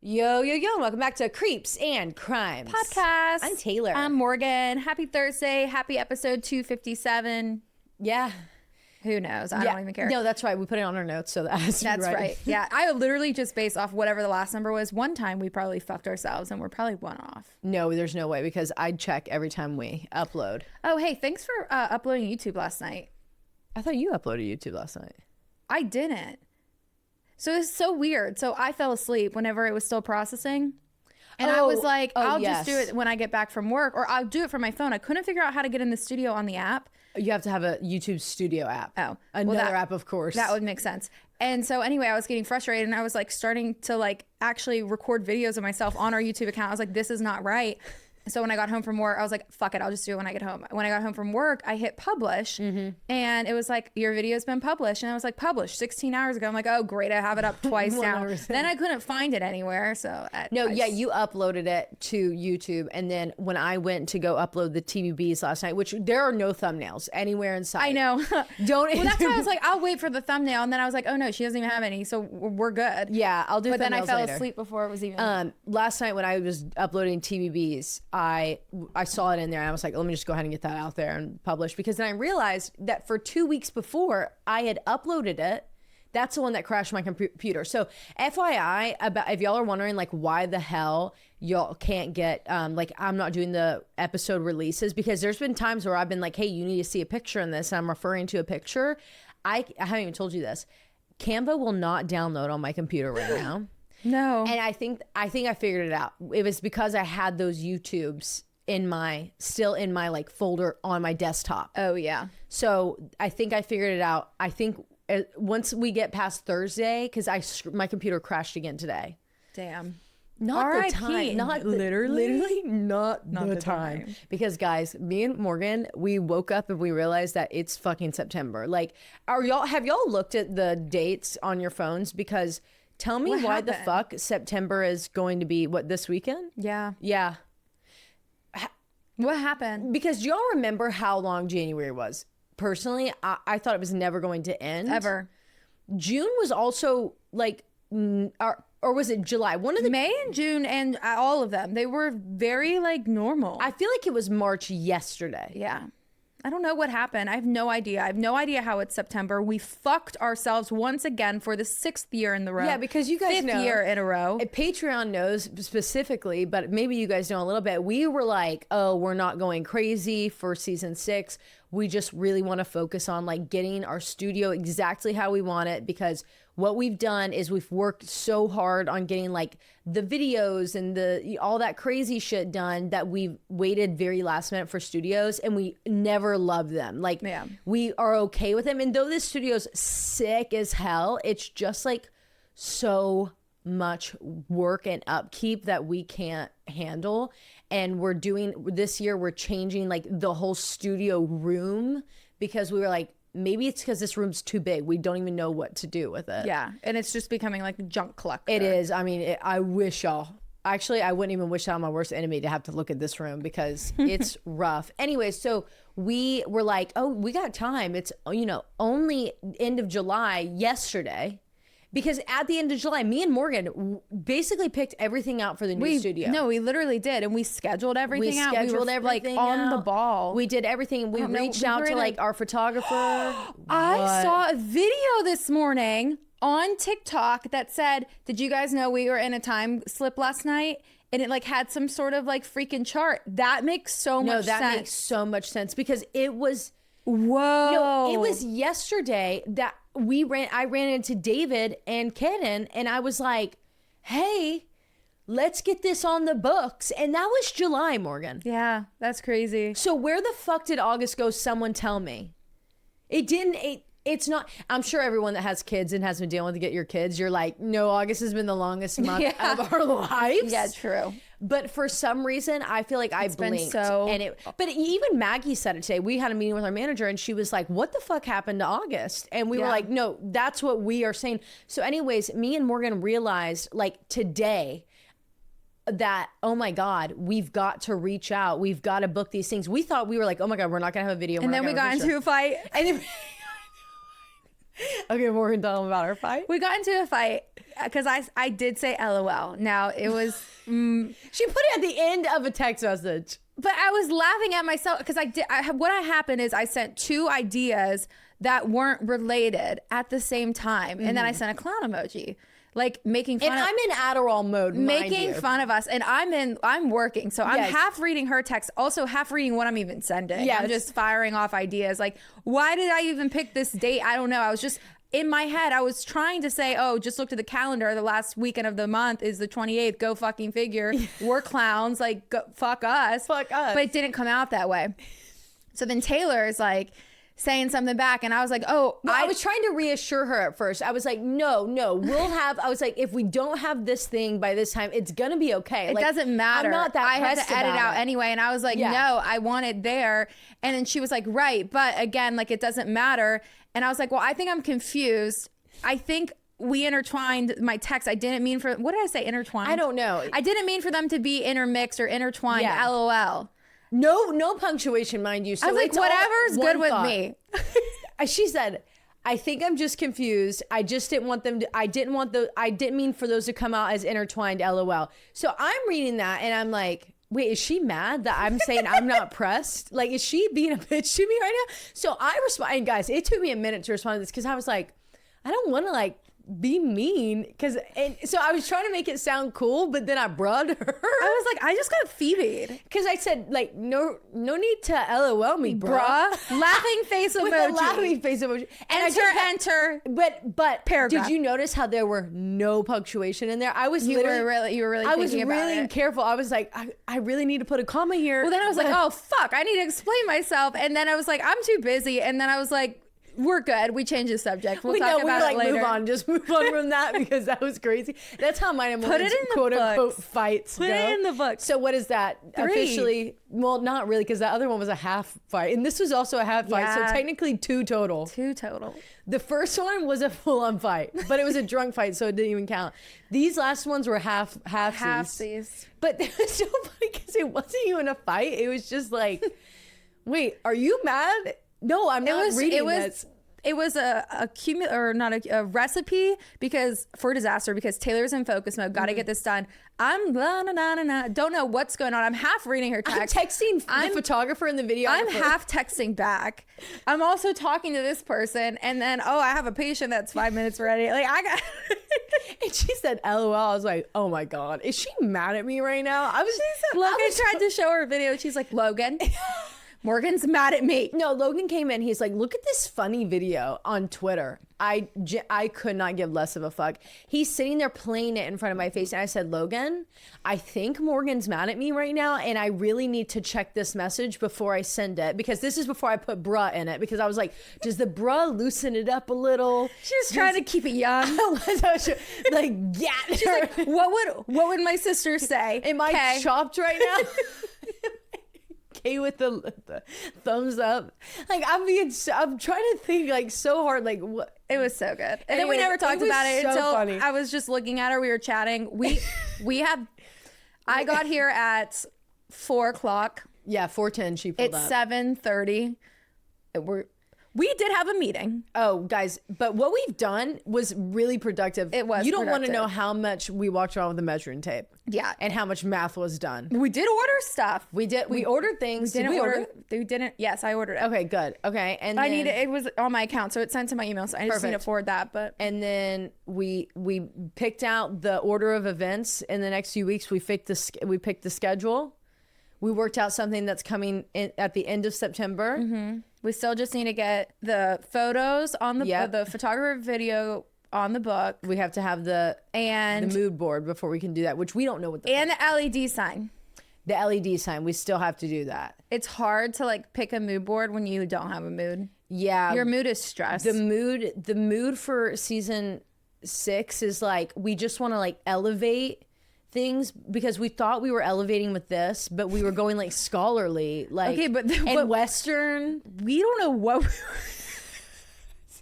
Yo, yo, yo, welcome back to Creeps and Crimes Podcast. I'm Taylar. I'm Morgan. Happy Thursday. Happy episode 257. Yeah. Who knows? I don't even care. No, that's right. We put it on our notes, so that's right. Yeah, I literally just based off whatever the last number was. One time we probably fucked ourselves and we're probably one off. No, there's no way because I'd check every time we upload. Oh, hey, thanks for uploading YouTube last night. I thought you uploaded YouTube last night. I didn't. So it's so weird. So I fell asleep whenever it was still processing. And I was like, I'll just do it when I get back from work, or I'll do it from my phone. I couldn't figure out how to get in the studio on the app. You have to have a YouTube Studio app. Oh. Another app, of course. That would make sense. And so anyway, I was getting frustrated and I was like starting to like actually record videos of myself on our YouTube account. I was like, this is not right. So when I got home from work, I was like, fuck it, I'll just do it when I get home. When I got home from work, I hit publish and it was like, your video's been published. And I was like, published 16 hours ago. I'm like, oh great, I have it up twice now. Then I couldn't find it anywhere. So you uploaded it to YouTube. And then when I went to go upload the TVBs last night, which there are no thumbnails anywhere inside. I know. Don't. Well, that's why I was like, I'll wait for the thumbnail. And then I was like, oh no, she doesn't even have any. So we're good. Yeah, I'll do. But then I fell later. asleep before it was even. Last night when I was uploading TVBs, I saw it in there and I was like, let me just go ahead and get that out there and publish, because then I realized that for 2 weeks before I had uploaded it, that's the one that crashed my computer. So FYI, about if y'all are wondering like why the hell y'all can't get like I'm not doing the episode releases, because there's been times where I've been like, hey, you need to see a picture in this, and I'm referring to a picture. I haven't even told you this. Canva will not download on my computer right now. No. And I think I figured it out. It was because I had those YouTubes still in my like folder on my desktop. Oh yeah. So I think I figured it out. I think once we get past Thursday, because my computer crashed again today. Damn. Not the time. Not literally not the time. Because guys, me and Morgan, we woke up and we realized that it's fucking September. Like, have y'all looked at the dates on your phones? Because tell me why the fuck September is going to be this weekend? Yeah. Yeah. What happened? Because y'all remember how long January was. Personally, I thought it was never going to end. Ever. June was also like, or was it July? One of the May and June and all of them, they were very like normal. I feel like it was March yesterday. Yeah. I don't know what happened. I have no idea. I have no idea how it's September. We fucked ourselves once again for the 6th year in the row. Yeah, because you guys know. 5th year in a row. Patreon knows specifically, but maybe you guys know a little bit. We were like, oh, we're not going crazy for season 6. We just really want to focus on like getting our studio exactly how we want it, because what we've done is we've worked so hard on getting like the videos and all that crazy shit done that we've waited very last minute for studios, and we never loved them. Like, we are okay with them. And though this studio's sick as hell, it's just like so much work and upkeep that we can't handle. And this year we're changing like the whole studio room, because we were like, maybe it's because this room's too big. We don't even know what to do with it. Yeah. And it's just becoming like a junk collector. It is. I mean, I wish y'all. Actually, I wouldn't even wish that on my worst enemy to have to look at this room, because it's rough. Anyway, so we were like, oh, we got time. It's, only end of July yesterday. Because at the end of July, me and Morgan basically picked everything out for the new studio. No, we literally did. And we scheduled everything out. We were everything like on the ball. We did everything. We reached out to like our photographer. I saw a video this morning on TikTok that said, did you guys know we were in a time slip last night? And it like had some sort of like freaking chart. That makes so much sense. No, that makes so much sense, because it was... Whoa. No, it was yesterday that I ran into David and Kenan, and I was like, hey, let's get this on the books. And that was July, Morgan. Yeah, that's crazy. So where the fuck did August go? Someone tell me. It's not. I'm sure everyone that has kids and has been dealing with to get your kids, you're like, no, August has been the longest month of our lives. Yeah, true. But for some reason, I feel like I blinked. But even Maggie said it today. We had a meeting with our manager, and she was like, what the fuck happened to August? And we were like, no, that's what we are saying. So anyways, me and Morgan realized like today that, oh my God, we've got to reach out. We've got to book these things. We thought, we were like, oh my God, we're not going to have a video. And then we got into a fight. And then, okay, Morgan, tell them about our fight. We got into a fight because I did say LOL. Now it was She put it at the end of a text message. but I was laughing at myself because what happened is I sent 2 ideas that weren't related at the same time, and then I sent a clown emoji, like making fun. And of, I'm in Adderall mode, making fun of us, and I'm working, so I'm Yes. half reading her text, also half reading what I'm even sending. Yes. I'm just firing off ideas. Like, why did I even pick this date? I don't know. I was just in my head. I was trying to say, oh, just look at the calendar. The last weekend of the month is the 28th. Go fucking figure. We're clowns. Like, fuck us. Fuck us. But it didn't come out that way. So then Taylar is like saying something back, and I was like, oh, I was trying to reassure her at first. I was like, no, we'll have, I was like, if we don't have this thing by this time, it's gonna be okay. It like, doesn't matter. I'm not that I had pressed to edit about out it. anyway, and I was like, Yeah. no, I want it there. And then she was like, right, but again, like, it doesn't matter. And I was like, well, I think I'm confused. I think we intertwined my text. I didn't mean for, what did I say, intertwined? I don't know. I didn't mean for them to be intermixed or intertwined. Yeah. LOL. No punctuation, mind you. So I was like, it's all whatever's one good with thought. me. She said, I think I'm just confused. I just didn't want them to, I didn't mean for those to come out as intertwined, LOL. So I'm reading that and I'm like, wait, is she mad that I'm saying I'm not pressed? Like, is she being a bitch to me right now? So I respond, and guys, it took me a minute to respond to this because I was like, I don't want to like be mean, so I was trying to make it sound cool, but then I bruhed her. I was like, I just got Phoebe'd. Because I said, like, no need to LOL me, bruh. Laughing face emoji. With a laughing face emoji. And Enter. But Paragraph. did you notice how there were no punctuation in there? I was You were really I was thinking about really it. careful. I was like, I really need to put a comma here. Well, then I was like, oh, fuck, I need to explain myself. And then I was like, I'm too busy. And then I was like, we're good. We changed the subject. We'll talk about it later. Move on. Just move on from that because that was crazy. That's how mine and Morgan's quote unquote fights Put go. it in the book. So what is that? 3. Officially, well, not really, because the other one was a half fight. And this was also a half fight. So Yeah. technically 2 total. 2 total. The first one was a full-on fight, but it was a drunk fight, so it didn't even count. These last ones were halfsies. But it was so funny because it wasn't even a fight. It was just like, wait, are you mad? No, I'm not reading this. It was a recipe for disaster because Taylor's in focus mode. Got to get this done. I'm don't know what's going on. I'm half reading her text. I'm texting the photographer in the video. I'm half texting back. I'm also talking to this person, and then I have a patient that's 5 minutes ready. Like I got. And she said, "LOL." I was like, "Oh my god, is she mad at me right now?" Logan tried to show her a video. She's like, Logan. Morgan's mad at me. No, Logan came in. He's like, look at this funny video on Twitter. I could not give less of a fuck. He's sitting there playing it in front of my face. And I said, Logan, I think Morgan's mad at me right now. And I really need to check this message before I send it. Because this is before I put bruh in it. Because I was like, does the bruh loosen it up a little? She was trying to keep it young. Like, yeah. She's like, what would my sister say? Am I chopped right now? Okay, with the thumbs up. Like I'm trying to think like so hard. Like what? It was so good. And then we never talked about it until I was just looking at her. We were chatting. I got here at 4:00. Yeah, 4:10. She pulled up. It's 7:30. We did have a meeting. Oh, guys, but what we've done was really productive. It was. You don't want to productive. know how much we walked around with the measuring tape. Yeah. And how much math was done. We did order stuff. We did. We ordered things. We didn't Did we order. We didn't. Yes, I ordered it. Okay, good. Okay, and I then, need it. It was on my account, so it's sent to my email. So I just need to Perfect. forward that. But And then we picked out the order of events in the next few weeks. We picked the schedule. We worked out something that's coming in at the end of September. Mm-hmm. We still just need to get the photos on the photographer video on the book. We have to have the mood board before we can do that, which we don't know what the LED sign. The LED sign. We still have to do that. It's hard to like pick a mood board when you don't have a mood. Yeah. Your mood is stressed. The mood for season 6 is like, we just want to like elevate things because we thought we were elevating with this, but we were going like scholarly, like okay, but Western. We don't know what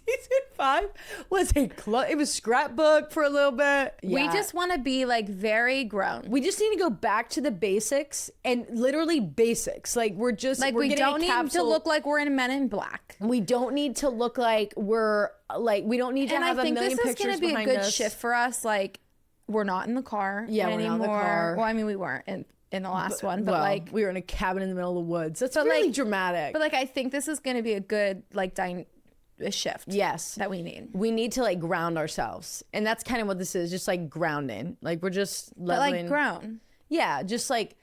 Season 5 was it was scrapbook for a little bit. We just want to be like very grown. We just need to go back to the basics and literally basics. Like we're we don't need to look like we're in Men in Black. We don't need to look like we're like we don't need to And have I a think million this is pictures going to be a behind good us. shift for us. Like, we're not in the car Yeah, anymore. we're not in the car. Well, I mean, we weren't in the last one, but well, like we were in a cabin in the middle of the woods. That's But, really like- dramatic. but like I think this is going to be a good like a shift. Yes. That we need. We need to like ground ourselves. And that's kind of what this is, just like grounding. Like we're just But leveling. like grown. Yeah, just like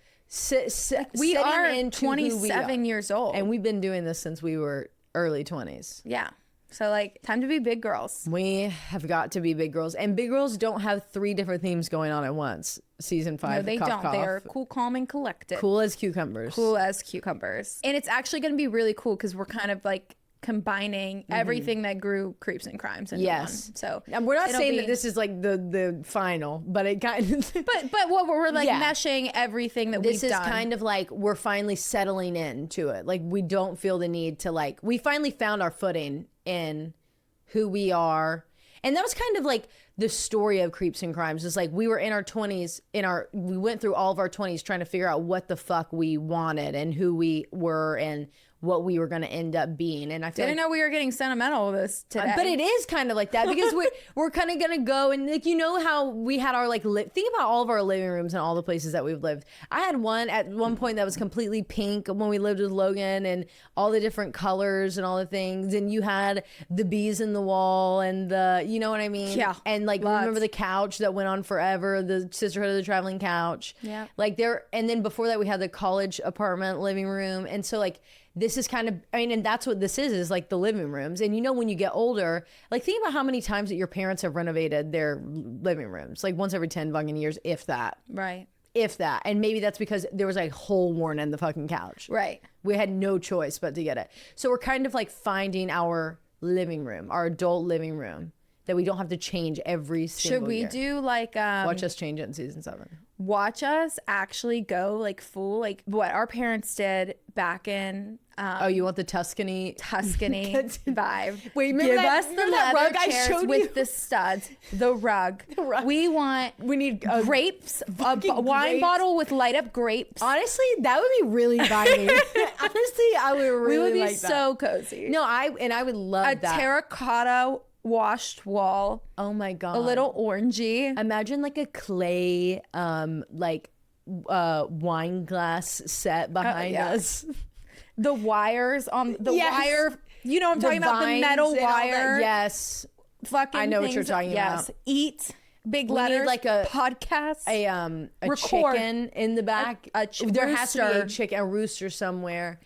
We sitting are into who we 27 are. years old. And we've been doing this since we were early 20s. yeah. So like time to be big girls. We have got to be big girls. And big girls don't have 3 different themes going on at once. Season 5. No, they cough, don't. cough. They are cool, calm, and collected. Cool as cucumbers. Cool as cucumbers. And it's actually going to be really cool because we're kind of like combining everything that grew Creeps and Crimes into Yes. one. So And we're not it'll saying be- that this is like the final, but it kind of But what we're like Yeah. meshing everything that this we've is done. kind of like we're finally settling into it. Like we don't feel the need to like we finally found our footing in who we are. And that was kind of like the story of Creeps and Crimes. It's like we were in our 20s, we went through all of our 20s trying to figure out what the fuck we wanted and who we were and what we were going to end up being. And I feel Didn't like, know we were getting sentimental with this today. but it is kind of like that because we're kind of going to go and like, you know how we had our like, think about all of our living rooms and all the places that we've lived. I had one at one point that was completely pink when we lived with Logan and all the different colors and all the things. And you had the bees in the wall and the, you know what I mean? Yeah. And like, Lots. remember the couch that went on forever, the Sisterhood of the Traveling Couch. Yeah. Like there, and then before that we had the college apartment living room. And so like, this is kind of, I mean, and that's what this is like the living rooms. And you know, when you get older, like think about how many times that your parents have renovated their living rooms, like once every 10 fucking years, if that. Right. If that. And maybe that's because there was like hole worn in the fucking couch. Right. We had no choice but to get it. So we're kind of like finding our living room, our adult living room that we don't have to change every single Should we year. do like Watch us change it in season 7. watch us actually go like full like what our parents did back in Oh, you want the Tuscany? Tuscany vibe. Wait, remember Give that- us the remember that leather rug I chairs showed with you? the studs, the rug. rug. We want We need grapes, a fucking wine grapes. bottle with light up grapes. Honestly, that would be really vibing. Honestly, I would really we would be like that. so cozy. No, I would love A that. terracotta washed wall, Oh my god. a little orangey. Imagine like a clay wine glass set behind yeah. us. The wires on the Yes. wire. You know what I'm talking about? The vines metal and all that. wire. Yes. Fucking I know what you're things. talking yes. about. Eat big We need, letters. like, a- podcast. A Record. chicken in the back. There has to be a rooster. chicken, a rooster somewhere.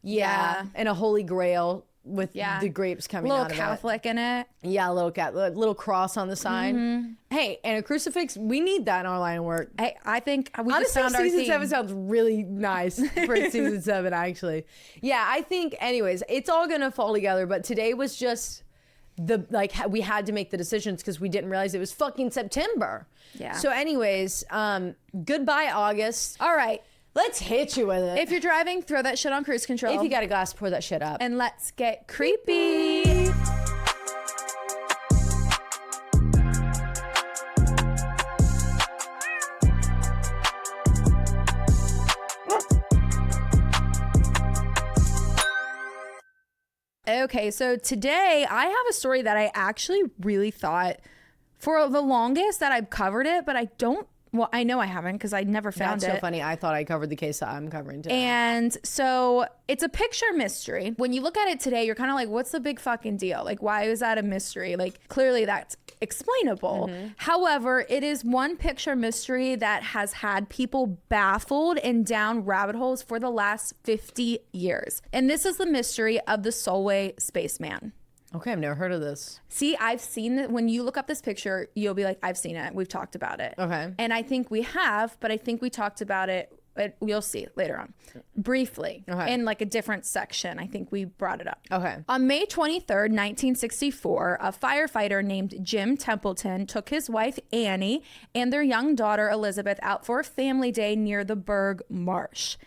Yeah. And a holy grail with Yeah. the grapes coming little out of it. Catholic in it. Yeah, a little cross on the side. Mm-hmm. Hey, and a crucifix. We need that in our line of work. I think we just Honestly, found our season theme. 7 sounds really nice for season 7, actually. Yeah, I think, anyways, it's all going to fall together. But today was just we had to make the decisions because we didn't realize it was fucking September. Yeah. So, anyways, goodbye, August. All right. Let's hit you with it. If you're driving, throw that shit on cruise control. If you got a glass, pour that shit up. And let's get creepy. Okay, so today I have a story that I actually really thought for the longest that I've covered it, but I don't. Well, I know I haven't because I never found That's it. so funny. I thought I covered the case that I'm covering today. And so it's a picture mystery. When you look at it today, you're kind of like, what's the big fucking deal? Like, why is that a mystery? Like, clearly that's explainable. However, it is one picture mystery that has had people baffled and down rabbit holes for the last 50 years. And this is the mystery of the Solway Spaceman. Okay, I've never heard of this. See, I've seen it. When you look up this picture, you'll be like, I've seen it. We've talked about it. Okay. And I think we have, but I think we talked about it. You'll see later on. Briefly. Okay. In like a different section. I think we brought it up. Okay. On May 23rd, 1964, a firefighter named Jim Templeton took his wife Annie and their young daughter Elizabeth out for a family day near the Berg Marsh.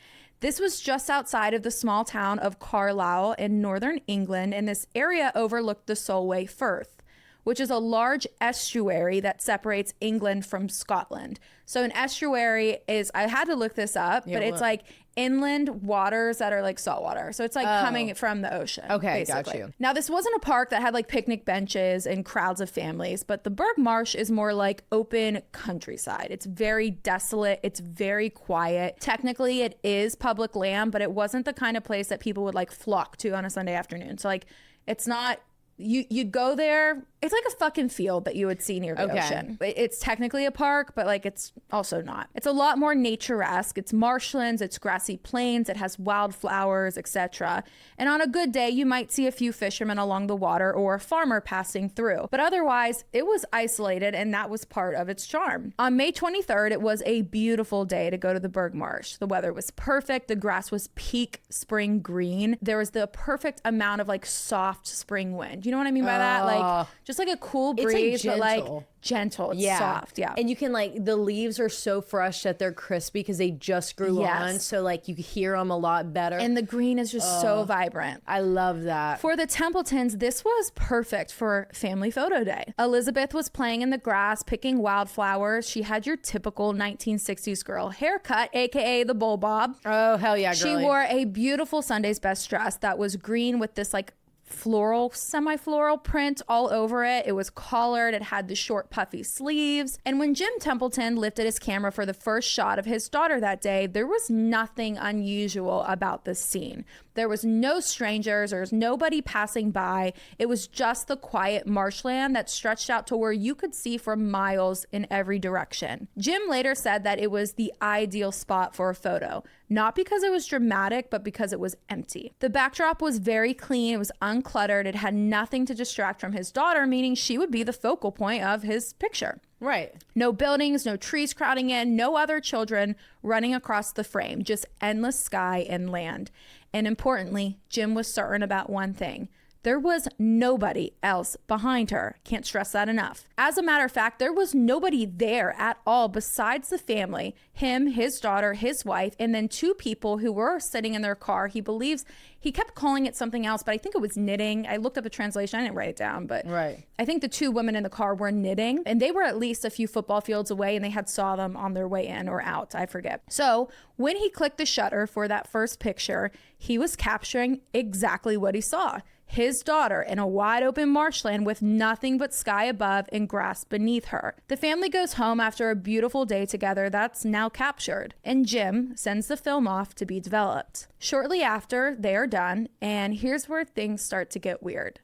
This was just outside of the small town of Carlisle in northern England, and this area overlooked the Solway Firth, which is a large estuary that separates England from Scotland. So an estuary is, I had to look this up, but it's like inland waters that are like saltwater. So it's like coming from the ocean. Okay, basically. got you. Now, this wasn't a park that had like picnic benches and crowds of families, but the Burgh Marsh is more like open countryside. It's very desolate. It's very quiet. Technically, it is public land, but it wasn't the kind of place that people would like flock to on a Sunday afternoon. So like, it's not, you go there, it's like a fucking field that you would see near the ocean. It's technically a park, but like it's also not. It's a lot more nature-esque. It's marshlands, it's grassy plains, it has wildflowers, etc. And on a good day, you might see a few fishermen along the water or a farmer passing through. But otherwise, it was isolated, and that was part of its charm. On May 23rd, it was a beautiful day to go to the Burgh Marsh. The weather was perfect. The grass was peak spring green. There was the perfect amount of like soft spring wind. You know what I mean by that? Like just like a cool breeze, but like gentle. It's soft. Yeah. And you can like, the leaves are so fresh that they're crispy because they just grew on. So like you hear them a lot better. And the green is just so vibrant. I love that. For the Templetons, this was perfect for family photo day. Elizabeth was playing in the grass, picking wildflowers. She had your typical 1960s girl haircut, aka the bowl bob. Oh, hell yeah, girly. She wore a beautiful Sunday's best dress that was green with this like floral, semi-floral print all over it. It was collared. It had the short puffy sleeves. And when Jim Templeton lifted his camera for the first shot of his daughter that day, there was nothing unusual about this scene. There was no strangers. There was nobody passing by. It was just the quiet marshland that stretched out to where you could see for miles in every direction. Jim later said that it was the ideal spot for a photo, not because it was dramatic, but because it was empty. The backdrop was very clean. It was uncluttered. It had nothing to distract from his daughter, meaning she would be the focal point of his picture. Right. No buildings, no trees crowding in, no other children running across the frame, just endless sky and land. And importantly, Jim was certain about one thing. There was nobody else behind her. Can't stress that enough. As a matter of fact, there was nobody there at all besides the family, him, his daughter, his wife, and then two people who were sitting in their car. He believes, he kept calling it something else, but I think it was knitting. I looked up a translation. I didn't write it down, but I think the two women in the car were knitting, and they were at least a few football fields away, and they had saw them on their way in or out. I forget. So when he clicked the shutter for that first picture, he was capturing exactly what he saw. His daughter in a wide open marshland with nothing but sky above and grass beneath her. The family goes home after a beautiful day together that's now captured, and Jim sends the film off to be developed. Shortly after, they are done, and here's where things start to get weird.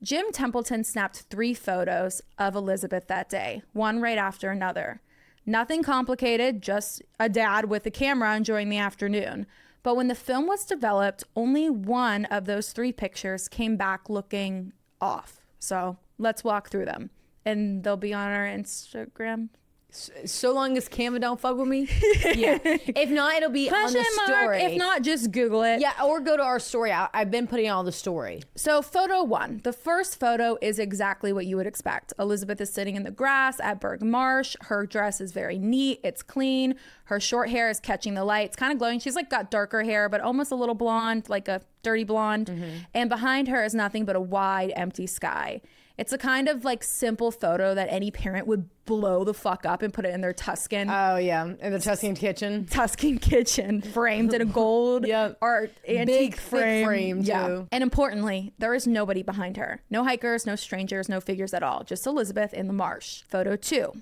Jim Templeton snapped 3 photos of Elizabeth that day, one right after another. Nothing complicated, just a dad with a camera enjoying the afternoon. But when the film was developed, only one of those 3 pictures came back looking off. So let's walk through them. And they'll be on our Instagram. So long as Canva don't fuck with me. Yeah. If not, it'll be on the story. If not, just Google it. Yeah, or go to our story. I've been putting on the story. So photo 1. The first photo is exactly what you would expect. Elizabeth is sitting in the grass at Burgh Marsh. Her dress is very neat. It's clean. Her short hair is catching the light. It's kind of glowing. She's like got darker hair, but almost a little blonde, like a dirty blonde. And behind her is nothing but a wide, empty sky. It's a kind of like simple photo that any parent would blow the fuck up and put it in their Tuscan. Oh yeah, in the Tuscan kitchen. Tuscan kitchen, framed in a gold art antique frame. Too. And importantly, there is nobody behind her. No hikers, no strangers, no figures at all. Just Elizabeth in the marsh. Photo 2.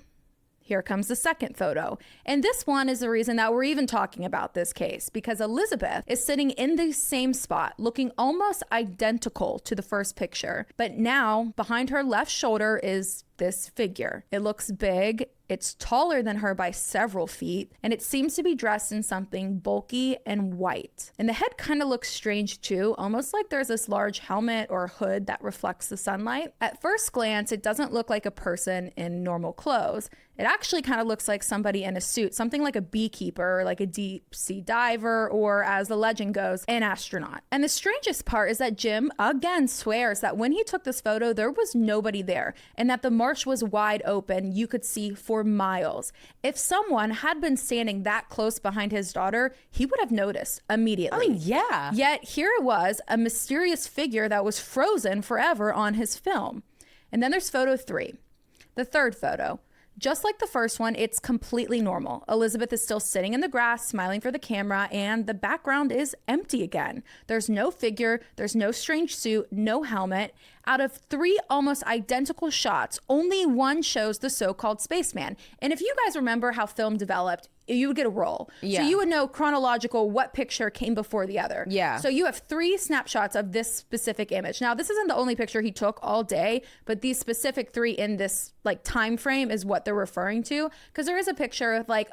Here comes the second photo. And this one is the reason that we're even talking about this case, because Elizabeth is sitting in the same spot, looking almost identical to the first picture. But now behind her left shoulder is this figure. It looks big. It's taller than her by several feet, and it seems to be dressed in something bulky and white. And the head kind of looks strange too, almost like there's this large helmet or hood that reflects the sunlight. At first glance, it doesn't look like a person in normal clothes. It actually kind of looks like somebody in a suit, something like a beekeeper, like a deep sea diver, or as the legend goes, an astronaut. And the strangest part is that Jim again swears that when he took this photo, there was nobody there, and that the marsh was wide open. You could see for miles. If someone had been standing that close behind his daughter, he would have noticed immediately. I mean, yeah. Yet here it was, a mysterious figure that was frozen forever on his film. And then there's photo 3, the third photo. Just like the first one, it's completely normal. Elizabeth is still sitting in the grass, smiling for the camera, and the background is empty again. There's no figure, there's no strange suit, no helmet. Out of 3 almost identical shots, only one shows the so-called spaceman. And if you guys remember how film developed, you would get a roll. Yeah. So you would know chronological what picture came before the other. Yeah. So you have 3 snapshots of this specific image. Now, this isn't the only picture he took all day, but these specific 3 in this like time frame is what they're referring to. Because there is a picture of like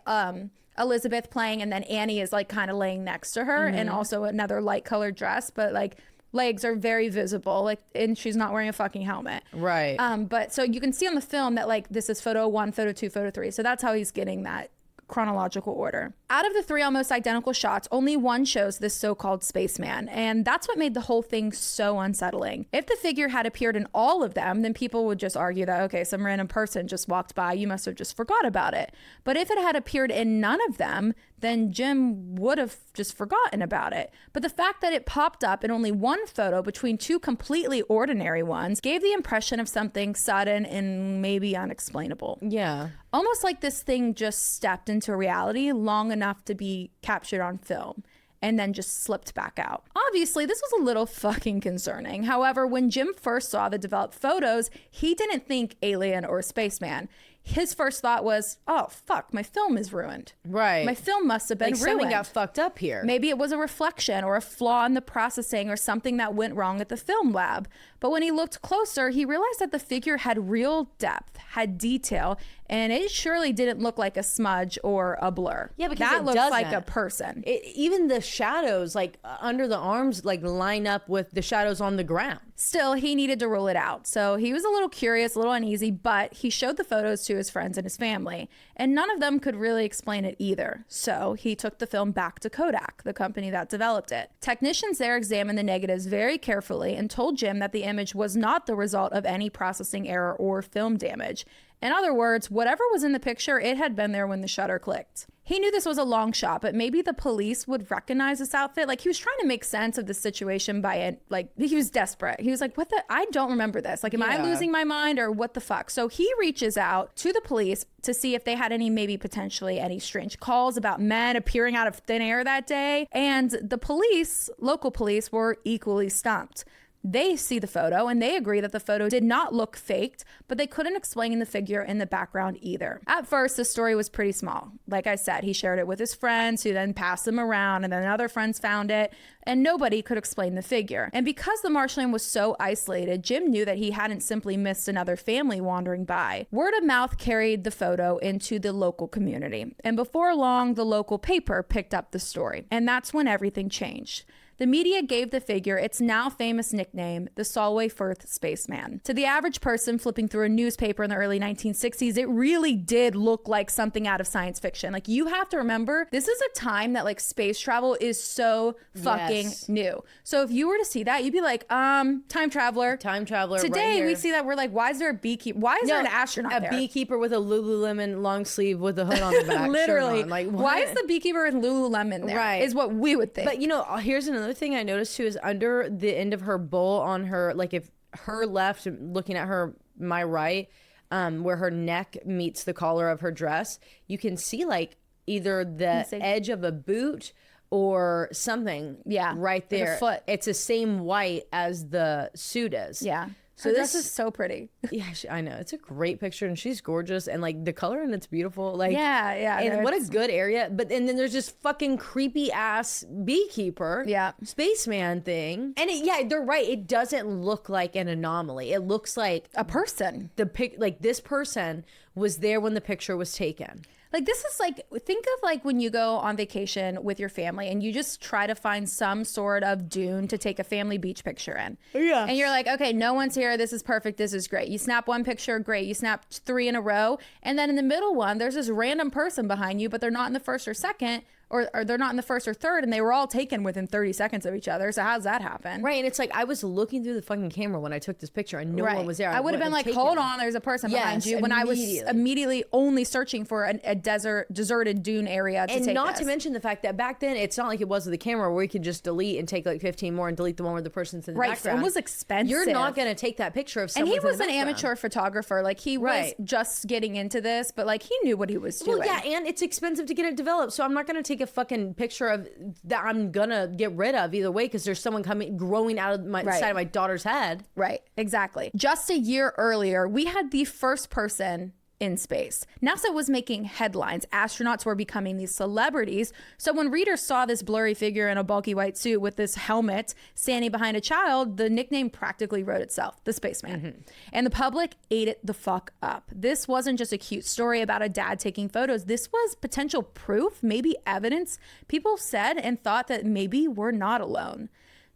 Elizabeth playing, and then Annie is like kind of laying next to her, and also another light colored dress, but like legs are very visible, like, and she's not wearing a fucking helmet. Right. But so you can see on the film that like this is photo 1, photo 2, photo 3. So that's how he's getting that chronological order. Out of the 3 almost identical shots, only one shows this so-called spaceman, and that's what made the whole thing so unsettling. If the figure had appeared in all of them, then people would just argue that, okay, some random person just walked by, you must have just forgot about it. But if it had appeared in none of them, then Jim would have just forgotten about it. But the fact that it popped up in only one photo between 2 completely ordinary ones gave the impression of something sudden and maybe unexplainable. Yeah. Almost like this thing just stepped into reality long enough to be captured on film and then just slipped back out. Obviously, this was a little fucking concerning. However, when Jim first saw the developed photos, he didn't think alien or spaceman. His first thought was, oh, fuck, my film is ruined. Right. My film must have been Like ruined. something got fucked up here. Maybe it was a reflection or a flaw in the processing or something that went wrong at the film lab. But when he looked closer, he realized that the figure had real depth, had detail, and it surely didn't look like a smudge or a blur. Yeah, because that it looks like a doesn't. person. Even the shadows, like under the arms, like line up with the shadows on the ground. Still, he needed to rule it out. So he was a little curious, a little uneasy, but he showed the photos to his friends and his family, and none of them could really explain it either. So he took the film back to Kodak, the company that developed it. Technicians there examined the negatives very carefully and told Jim that the image was not the result of any processing error or film damage. In other words, whatever was in the picture, it had been there when the shutter clicked. He knew this was a long shot, but maybe the police would recognize this outfit. Like, he was trying to make sense of the situation by it. Like, he was desperate. He was like, what the? I don't remember this. Like, am I losing my mind or what the fuck? So he reaches out to the police to see if they had any, maybe potentially any strange calls about men appearing out of thin air that day. And the police, local police, were equally stumped. They see the photo and they agree that the photo did not look faked, but they couldn't explain the figure in the background either. At first, the story was pretty small. Like I said, he shared it with his friends who then passed them around, and then other friends found it, and nobody could explain the figure. And because the marshland was so isolated, Jim knew that he hadn't simply missed another family wandering by. Word of mouth carried the photo into the local community, and before long, the local paper picked up the story. And that's when everything changed. The media gave the figure its now famous nickname, the Solway Spaceman. To the average person flipping through a newspaper in the early 1960s, it really did look like something out of science fiction. Like, you have to remember, this is a time that like space travel is so fucking new. So if you were to see that, you'd be like, time traveler. Time traveler. Today right we here. see that, we're like, why is there a beekeeper? Why is there an astronaut there? A beekeeper with a Lululemon long sleeve with a hood on the back. Literally. Shirt on. Like, what? Why is the beekeeper in Lululemon there? Right. Is what we would think. But you know, here's another thing I noticed too, is under the end of her bowl on her, like if her left, looking at her, my right, where her neck meets the collar of her dress, you can see like either the edge of a boot or something. Yeah. Right there. Like a foot. It's the same white as the suit is. Yeah. So Her this dress is so pretty. Yeah, I know. It's a great picture and she's gorgeous, and like the color and it's beautiful. Like, yeah. And what a good area. But and then there's this fucking creepy ass beekeeper, spaceman thing. And they're right. It doesn't look like an anomaly. It looks like a person. Like this person was there when the picture was taken. Like, this is like, think of like when you go on vacation with your family and you just try to find some sort of dune to take a family beach picture in. Yeah. And you're like, okay, no one's here. This is perfect. This is great. You snap one picture. Great. You snap 3 in a row. And then in the middle one, there's this random person behind you, but they're not in the first or second. or they're not in the first or third, and they were all taken within 30 seconds of each other. So how's that happen? Right, and it's like I was looking through the fucking camera when I took this picture, and no one was there. I would have been like, hold on, there's a person behind you. When I was immediately only searching for a deserted dune area to take And not to mention the fact that back then, it's not like it was with the camera where you could just delete and take like 15 more and delete the one where the person's in the background. It was expensive. You're not going to take that picture of someone. And he was an amateur photographer. Like he was just getting into this, but like he knew what he was doing. Well, yeah, and it's expensive to get it developed. So I'm not going to take a fucking picture of that I'm going to get rid of either way because there's someone growing out of my side of my daughter's head. Right, exactly. Just a year earlier, we had the first person in space. NASA was making headlines. Astronauts were becoming these celebrities. So when readers saw this blurry figure in a bulky white suit with this helmet standing behind a child, the nickname practically wrote itself, the Spaceman. And the public ate it the fuck up. This wasn't just a cute story about a dad taking photos. This was potential proof, maybe evidence. People said and thought that maybe we're not alone.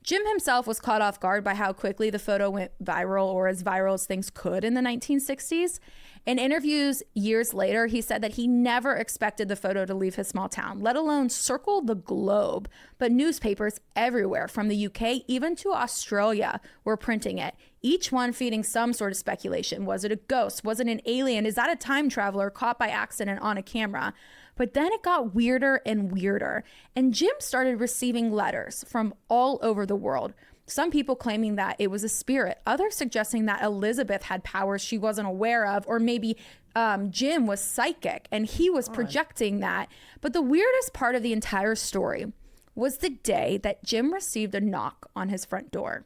Jim himself was caught off guard by how quickly the photo went viral, or as viral as things could in the 1960s. In interviews years later, he said that he never expected the photo to leave his small town, let alone circle the globe. But newspapers everywhere, from the UK even to Australia, were printing it, each one feeding some sort of speculation. Was it a ghost? Was it an alien? Is that a time traveler caught by accident on a camera? But then it got weirder and weirder, and Jim started receiving letters from all over the world. Some people claiming that it was a spirit, others suggesting that Elizabeth had powers she wasn't aware of, or maybe Jim was psychic and he was projecting that. But the weirdest part of the entire story was the day that Jim received a knock on his front door.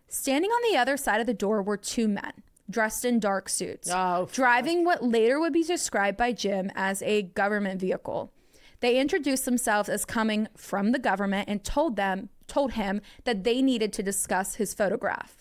Standing on the other side of the door were two men, dressed in dark suits, driving what later would be described by Jim as a government vehicle. They introduced themselves as coming from the government and told him that they needed to discuss his photograph.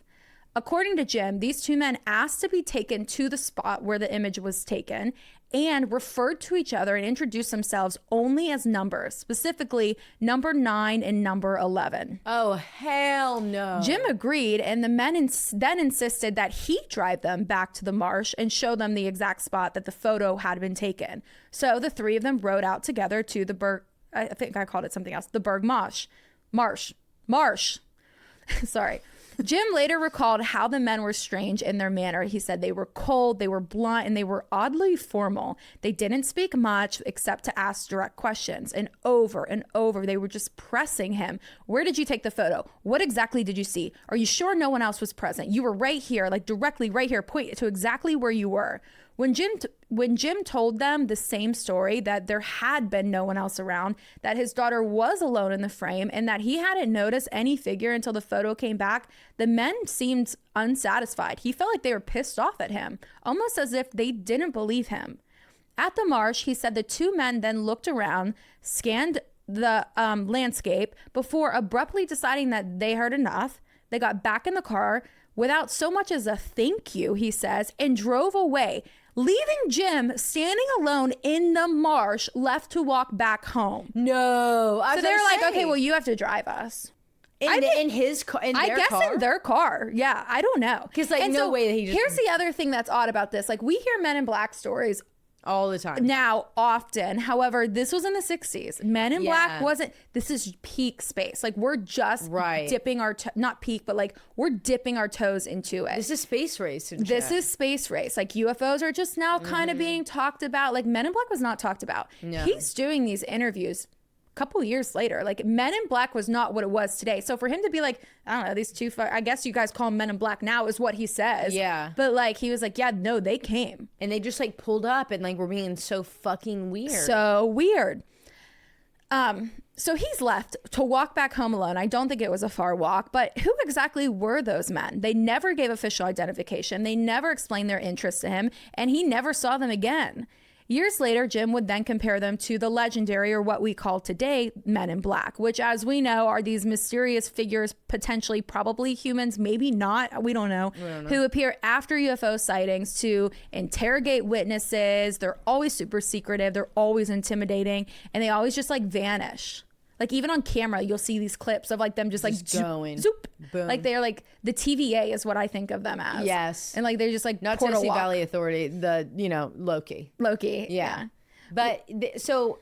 According to Jim, these two men asked to be taken to the spot where the image was taken and referred to each other and introduced themselves only as numbers, specifically number 9 and number 11. Oh, hell no. Jim agreed, and the men then insisted that he drive them back to the marsh and show them the exact spot that the photo had been taken. So the three of them rode out together to the I think I called it something else, the Berg Marsh. Sorry. Jim later recalled how the men were strange in their manner. He said they were cold, they were blunt, and they were oddly formal. They didn't speak much except to ask direct questions. And over they were just pressing him. Where did you take the photo? What exactly did you see? Are you sure no one else was present? You were right here, like directly right here. Point to exactly where you were. When Jim told them the same story, that there had been no one else around, that his daughter was alone in the frame, and that he hadn't noticed any figure until the photo came back, the men seemed unsatisfied. He felt like they were pissed off at him, almost as if they didn't believe him. At the marsh, he said the two men then looked around, scanned the landscape before abruptly deciding that they heard enough. They got back in the car without so much as a thank you, he says, and drove away, leaving Jim standing alone in the marsh, left to walk back home. No. So they're like, okay, well, you have to drive us. In his car? In their car? In their car. Yeah, I don't know. Because way that he just... Here's the other thing that's odd about this. Like, we hear Men in Black stories all the time now, often. However, this was in the 60s. Men in Black wasn't. This is peak space. Like, we're just dipping our not peak, but like we're dipping our toes into it. This is space race. This is space race. Like, UFOs are just now kind of being talked about. Like, Men in Black was not talked about. No. He's doing these interviews couple years later. Like, Men in Black was not what it was today. So for him to be like, I don't know, these two, I guess you guys call them Men in Black now, is what he says. Yeah. But like, he was like, yeah, no, they came. And they just like pulled up and like were being so fucking weird. So weird. So he's left to walk back home alone. I don't think it was a far walk, but who exactly were those men? They never gave official identification. They never explained their interest to him, and he never saw them again. Years later, Jim would then compare them to the legendary, or what we call today, Men in Black, which, as we know, are these mysterious figures, potentially probably humans, maybe not, we don't know, who appear after UFO sightings to interrogate witnesses. They're always super secretive. They're always intimidating, and they always just like vanish. Like, even on camera, you'll see these clips of like them just like going, zoop. Boom. Like, they're like the TVA is what I think of them as. Yes. And like they're just like not Tennessee Valley Authority, the Loki. Loki. Yeah. But so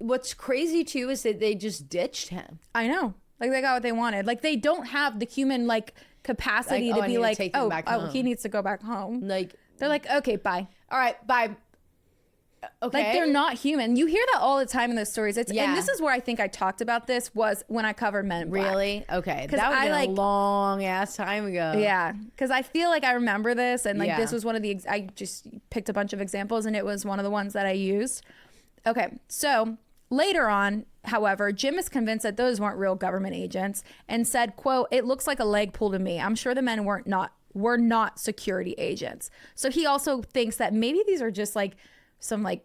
what's crazy too is that they just ditched him. I know. Like, they got what they wanted. Like, they don't have the human, like, capacity to be like, he needs to go back home. Like, they're like, okay, bye. All right, bye. Okay. Like, they're not human. You hear that all the time in those stories. And this is where I think I talked about this, was when I covered Men in Black. Really? Okay. That was a long ass time ago. Yeah. Because I feel like I remember this, and like this was one of the, I just picked a bunch of examples, and it was one of the ones that I used. Okay. So later on, however, Jim is convinced that those weren't real government agents and said, quote, "It looks like a leg pull to me. I'm sure the men were not security agents." So he also thinks that maybe these are just like some like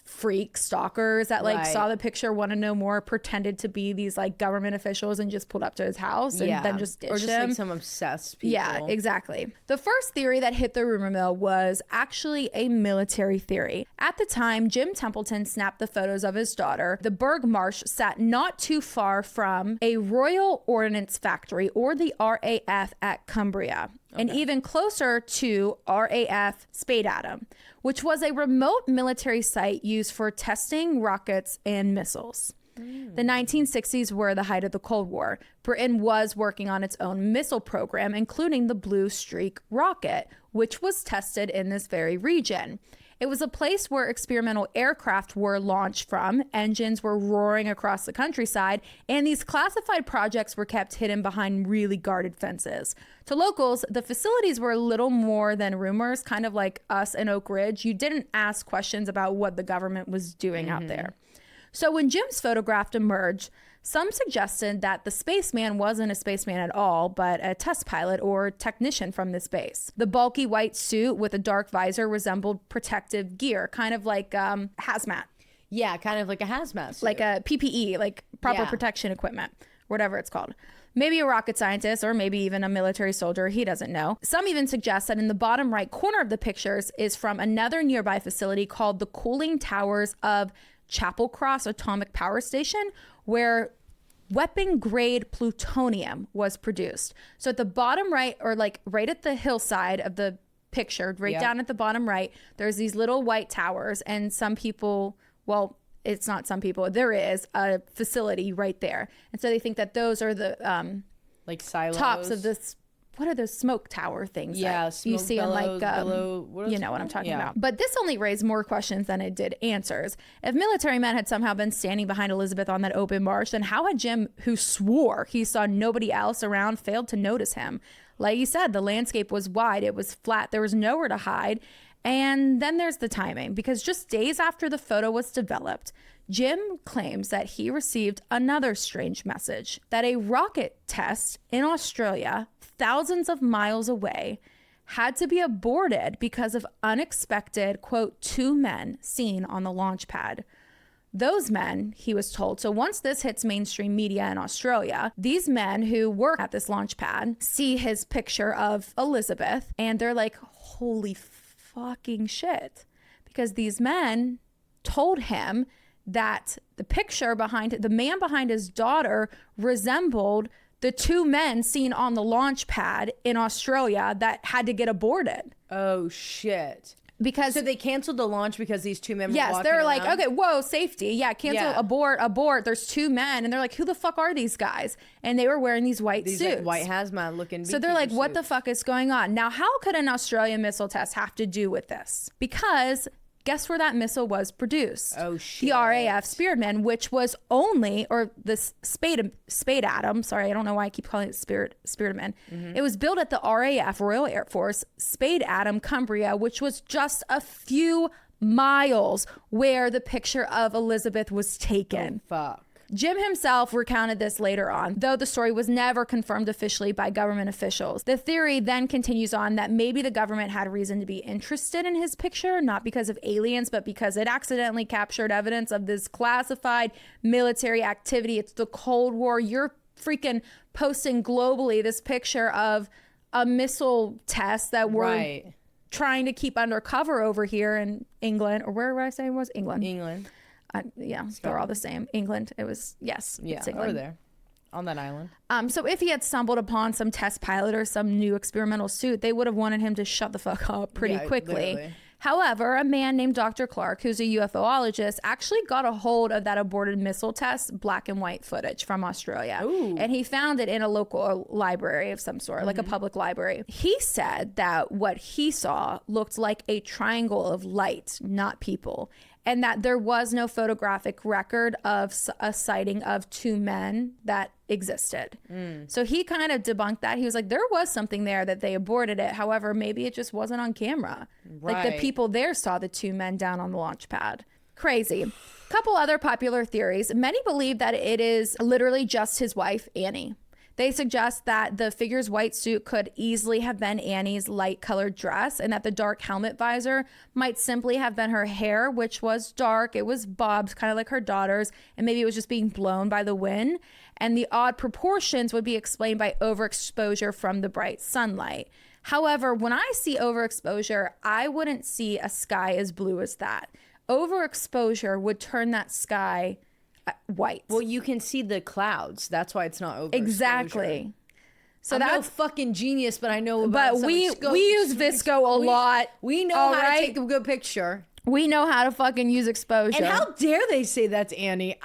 freak stalkers that like saw the picture, want to know more, pretended to be these like government officials and just pulled up to his house and then just ditched him. Like some obsessed people. Yeah, exactly. The first theory that hit the rumor mill was actually a military theory. At the time, Jim Templeton snapped the photos of his daughter. The Berg Marsh sat not too far from a Royal Ordnance Factory, or the RAF, at Cumbria. And even closer to RAF Spadeadam, which was a remote military site used for testing rockets and missiles. The 1960s were the height of the Cold War. Britain was working on its own missile program, including the Blue Streak rocket, which was tested in this very region. It was a place where experimental aircraft were launched from, engines were roaring across the countryside, and these classified projects were kept hidden behind really guarded fences. To locals, the facilities were little more than rumors, kind of like us in Oak Ridge. You didn't ask questions about what the government was doing out there. So when Jim's photograph emerged, some suggested that the spaceman wasn't a spaceman at all, but a test pilot or technician from this base. The bulky white suit with a dark visor resembled protective gear, kind of like hazmat. Yeah, kind of like a hazmat suit. Like a PPE, like proper protection equipment, whatever it's called. Maybe a rocket scientist, or maybe even a military soldier. He doesn't know. Some even suggest that in the bottom right corner of the pictures is from another nearby facility called the Cooling Towers of Chapel Cross Atomic Power Station, where weapon grade plutonium was produced. So at the bottom right, or like right at the hillside of the picture, down at the bottom right, there's these little white towers, and some people, well, it's not some people, there is a facility right there. And so they think that those are the like silos, tops of this. What are those smoke tower things? Yeah, you see bellows, in like, you know what I'm talking about. But this only raised more questions than it did answers. If military men had somehow been standing behind Elizabeth on that open march, then how had Jim, who swore he saw nobody else around, failed to notice him? Like you said, the landscape was wide, it was flat, there was nowhere to hide. And then there's the timing, because just days after the photo was developed, Jim claims that he received another strange message, that a rocket test in Australia, thousands of miles away, had to be aborted because of unexpected, quote, 2 men seen on the launch pad. Those men, he was told, so once this hits mainstream media in Australia, these men who work at this launch pad see his picture of Elizabeth, and they're like, holy fucking shit. Because these men told him that the picture behind the man behind his daughter resembled the 2 men seen on the launch pad in Australia that had to get aborted. Oh shit. Because so they canceled the launch because these 2 men were yes, walking they're around? like, okay, whoa, safety. Yeah, cancel, abort. There's 2 men. And they're like, who the fuck are these guys? And they were wearing these white suits. Like white hazmat looking. So they're like, what the fuck is going on? Now, how could an Australian missile test have to do with this? Because guess where that missile was produced? Oh shit. The RAF Spearman, which was only, or this Spadeadam, sorry, I don't know why I keep calling it Spearman. It was built at the RAF, Royal Air Force, Spadeadam, Cumbria, which was just a few miles where the picture of Elizabeth was taken. Oh, fuck. Jim himself recounted this later on, though the story was never confirmed officially by government officials. The theory then continues on that maybe the government had reason to be interested in his picture, not because of aliens, but because it accidentally captured evidence of this classified military activity. It's the Cold War. You're freaking posting globally this picture of a missile test that we're trying to keep undercover over here in England, or where would I say it was? England. Yeah, they're all the same. England. It was, yes. Yeah, over there on that island. So if he had stumbled upon some test pilot or some new experimental suit, they would have wanted him to shut the fuck up pretty quickly. Literally. However, a man named Dr. Clark, who's a UFOologist, actually got a hold of that aborted missile test black and white footage from Australia. Ooh. And he found it in a local library of some sort, like a public library. He said that what he saw looked like a triangle of light, not people, and that there was no photographic record of a sighting of two men that existed. So he kind of debunked that. He was like, there was something there that they aborted it. However, maybe it just wasn't on camera. Like the people there saw the two men down on the launch pad. Crazy. Couple other popular theories. Many believe that it is literally just his wife, Annie. They suggest that the figure's white suit could easily have been Annie's light colored dress, and that the dark helmet visor might simply have been her hair, which was dark. It was bobbed, kind of like her daughter's, and maybe it was just being blown by the wind. And the odd proportions would be explained by overexposure from the bright sunlight. However, when I see overexposure, I wouldn't see a sky as blue as that. Overexposure would turn that sky white. Well, you can see the clouds. That's why it's not overexposure. Exactly. So I'm that's no fucking genius, but I know about but we use Visco a lot. We know how to take a good picture. We know how to fucking use exposure. And how dare they say that's Annie?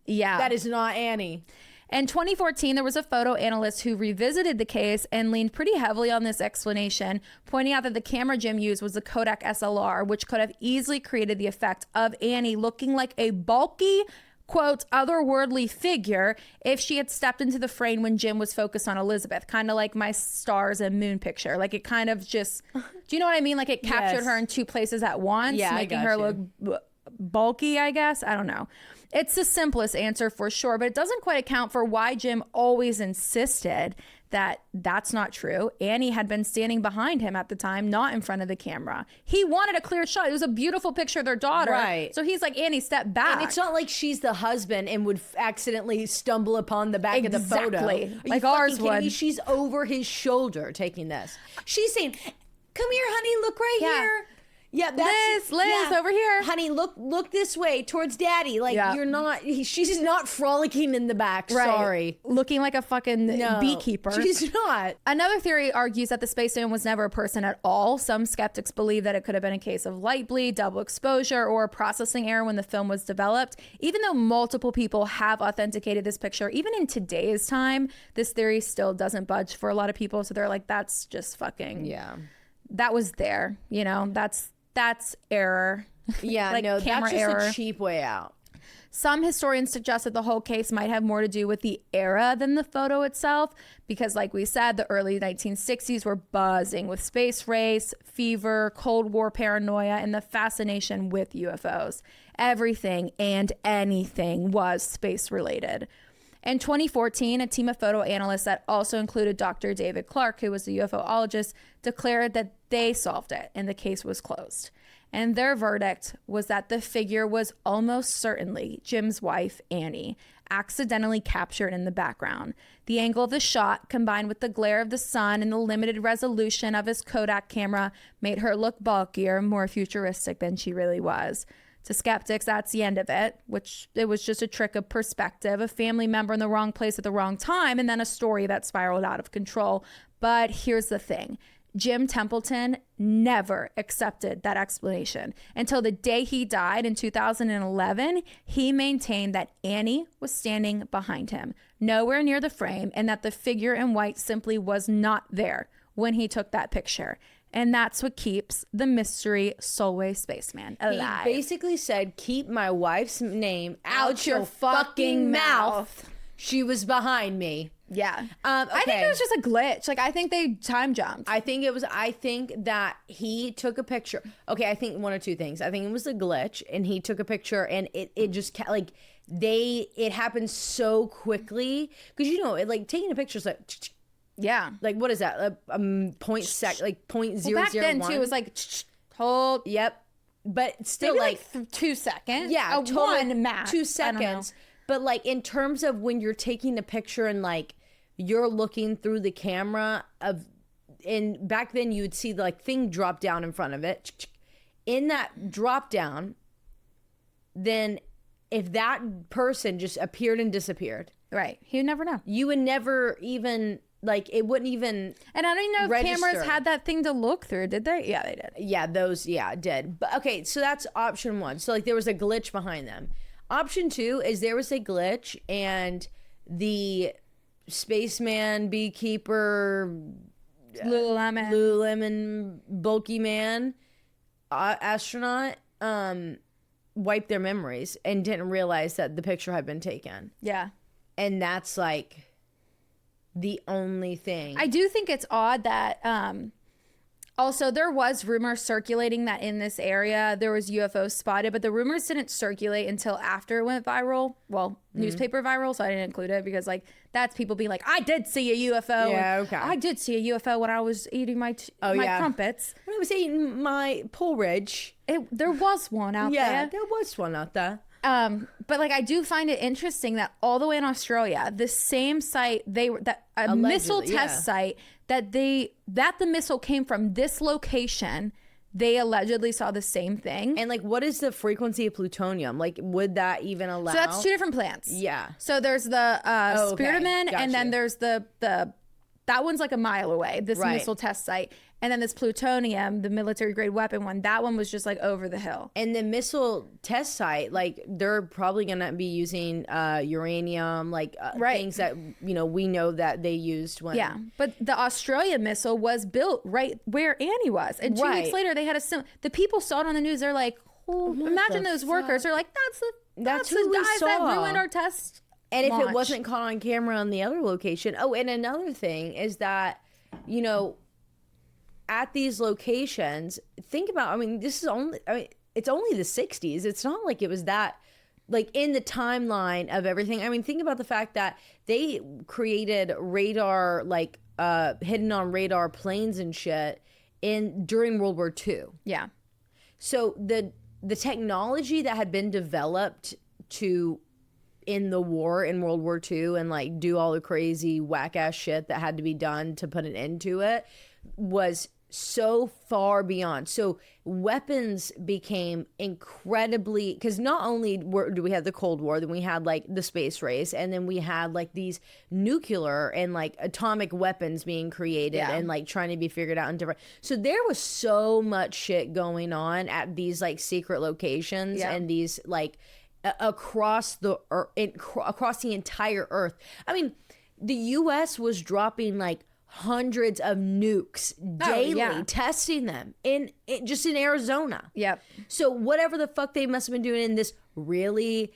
Yeah. That is not Annie. In 2014, there was a photo analyst who revisited the case and leaned pretty heavily on this explanation, pointing out that the camera Jim used was a Kodak SLR, which could have easily created the effect of Annie looking like a bulky, quote, otherworldly figure if she had stepped into the frame when Jim was focused on Elizabeth, kind of like my stars and moon picture. Like it kind of just, do you know what I mean? Like it captured her in two places at once, making her look bulky, I guess. I don't know. It's the simplest answer for sure, but it doesn't quite account for why Jim always insisted that that's not true. Annie had been standing behind him at the time, not in front of the camera. He wanted a clear shot. It was a beautiful picture of their daughter. Right. So he's like, Annie, step back. And it's not like she's the husband and would accidentally stumble upon the back of the photo. Like ours would. She's over his shoulder taking this. She's saying, come here, honey, look right here. Yeah, that's Liz, over here. Honey, look this way towards daddy. Like you're not, she's not frolicking in the back. Right. Sorry. Looking like a fucking beekeeper. She's not. Another theory argues that the spaceman was never a person at all. Some skeptics believe that it could have been a case of light bleed, double exposure, or a processing error when the film was developed. Even though multiple people have authenticated this picture, even in today's time, this theory still doesn't budge for a lot of people. So they're like, that's just fucking, that was there. You know, that's error. Yeah, like no, camera that's just error. a cheap way out. Some historians suggest that the whole case might have more to do with the era than the photo itself, because like we said, the early 1960s were buzzing with space race, fever, Cold War paranoia, and the fascination with UFOs. Everything and anything was space related. In 2014, a team of photo analysts that also included Dr. David Clark, who was a UFOologist, declared that they solved it and the case was closed. And their verdict was that the figure was almost certainly Jim's wife, Annie, accidentally captured in the background. The angle of the shot, combined with the glare of the sun and the limited resolution of his Kodak camera, made her look bulkier, more futuristic than she really was. To skeptics, that's the end of it, which it was just a trick of perspective, a family member in the wrong place at the wrong time, and then a story that spiraled out of control. But here's the thing. Jim Templeton never accepted that explanation. Until the day he died in 2011, he maintained that Annie was standing behind him, nowhere near the frame, and that the figure in white simply was not there when he took that picture. And that's what keeps the mystery Solway Spaceman alive. He basically said, keep my wife's name out your fucking mouth. She was behind me. Yeah. Okay. I think it was just a glitch. Like, I think they time jumped. I think that he took a picture. Okay, I think one or two things. I think it was a glitch and he took a picture and it just like it happened so quickly. Because, you know, taking a picture is like... Yeah. Like, what is that? Like 0.001? Well, back then, too, it was like, hold. Yep. But still, maybe like 2 seconds. Yeah. One max. 2 seconds. But, like, in terms of when you're taking a picture and, like, you're looking through the camera and back then you would see the, like, thing drop down in front of it. In that drop down, then if that person just appeared and disappeared. Right. You would never know. You would never even like it wouldn't even. And I don't even know if cameras register. had that thing to look through. Did they? Yeah, they did. Yeah, those, yeah, it did. But okay, so that's option one. So like there was a glitch behind them. Option two is there was a glitch and the spaceman, beekeeper, Lululemon bulky man, astronaut, wiped their memories and didn't realize that the picture had been taken. Yeah. And that's like the only thing. I do think it's odd that also there was rumors circulating that in this area there was UFOs spotted, but the rumors didn't circulate until after it went viral. Well, newspaper viral, so I didn't include it because like that's people being like, I did see a UFO. Yeah, okay. I did see a UFO when I was eating my crumpets. When I was eating my porridge. There was one out there. Yeah, there was one out there. But like I do find it interesting that all the way in Australia, the same site a missile test site that the missile came from this location, they allegedly saw the same thing. And like, what is the frequency of plutonium? Like, would that even allow? So that's two different plants. Yeah. So there's the Spearman, Got and then you. there's the that one's like a mile away. This missile test site. And then this plutonium, the military grade weapon one, that one was just like over the hill. And the missile test site, like they're probably going to be using uranium, like things that, you know, we know that they used when. Yeah. But the Australia missile was built right where Annie was. And 2 weeks later, they had the people saw it on the news. They're like, oh, imagine those workers. They're like, that's the guys that ruined our test. And launch. if it wasn't caught on camera on the other location. Oh, and another thing is that, you know, at these locations, think about, I mean, it's only the 60s. It's not like it was that, like, in the timeline of everything. I mean, think about the fact that they created radar, like, hidden on radar planes and shit during World War II. Yeah. So the technology that had been developed to in the war in World War II and like do all the crazy whack ass shit that had to be done to put an end to it was so far beyond. So weapons became incredibly, because not only do we have the Cold War, then we had like the space race, and then we had like these nuclear and like atomic weapons being created and like trying to be figured out in different. So there was so much shit going on at these like secret locations and these like across the entire earth. I mean, the US was dropping like hundreds of nukes daily, testing them just in Arizona. Yep. So whatever the fuck they must have been doing in this really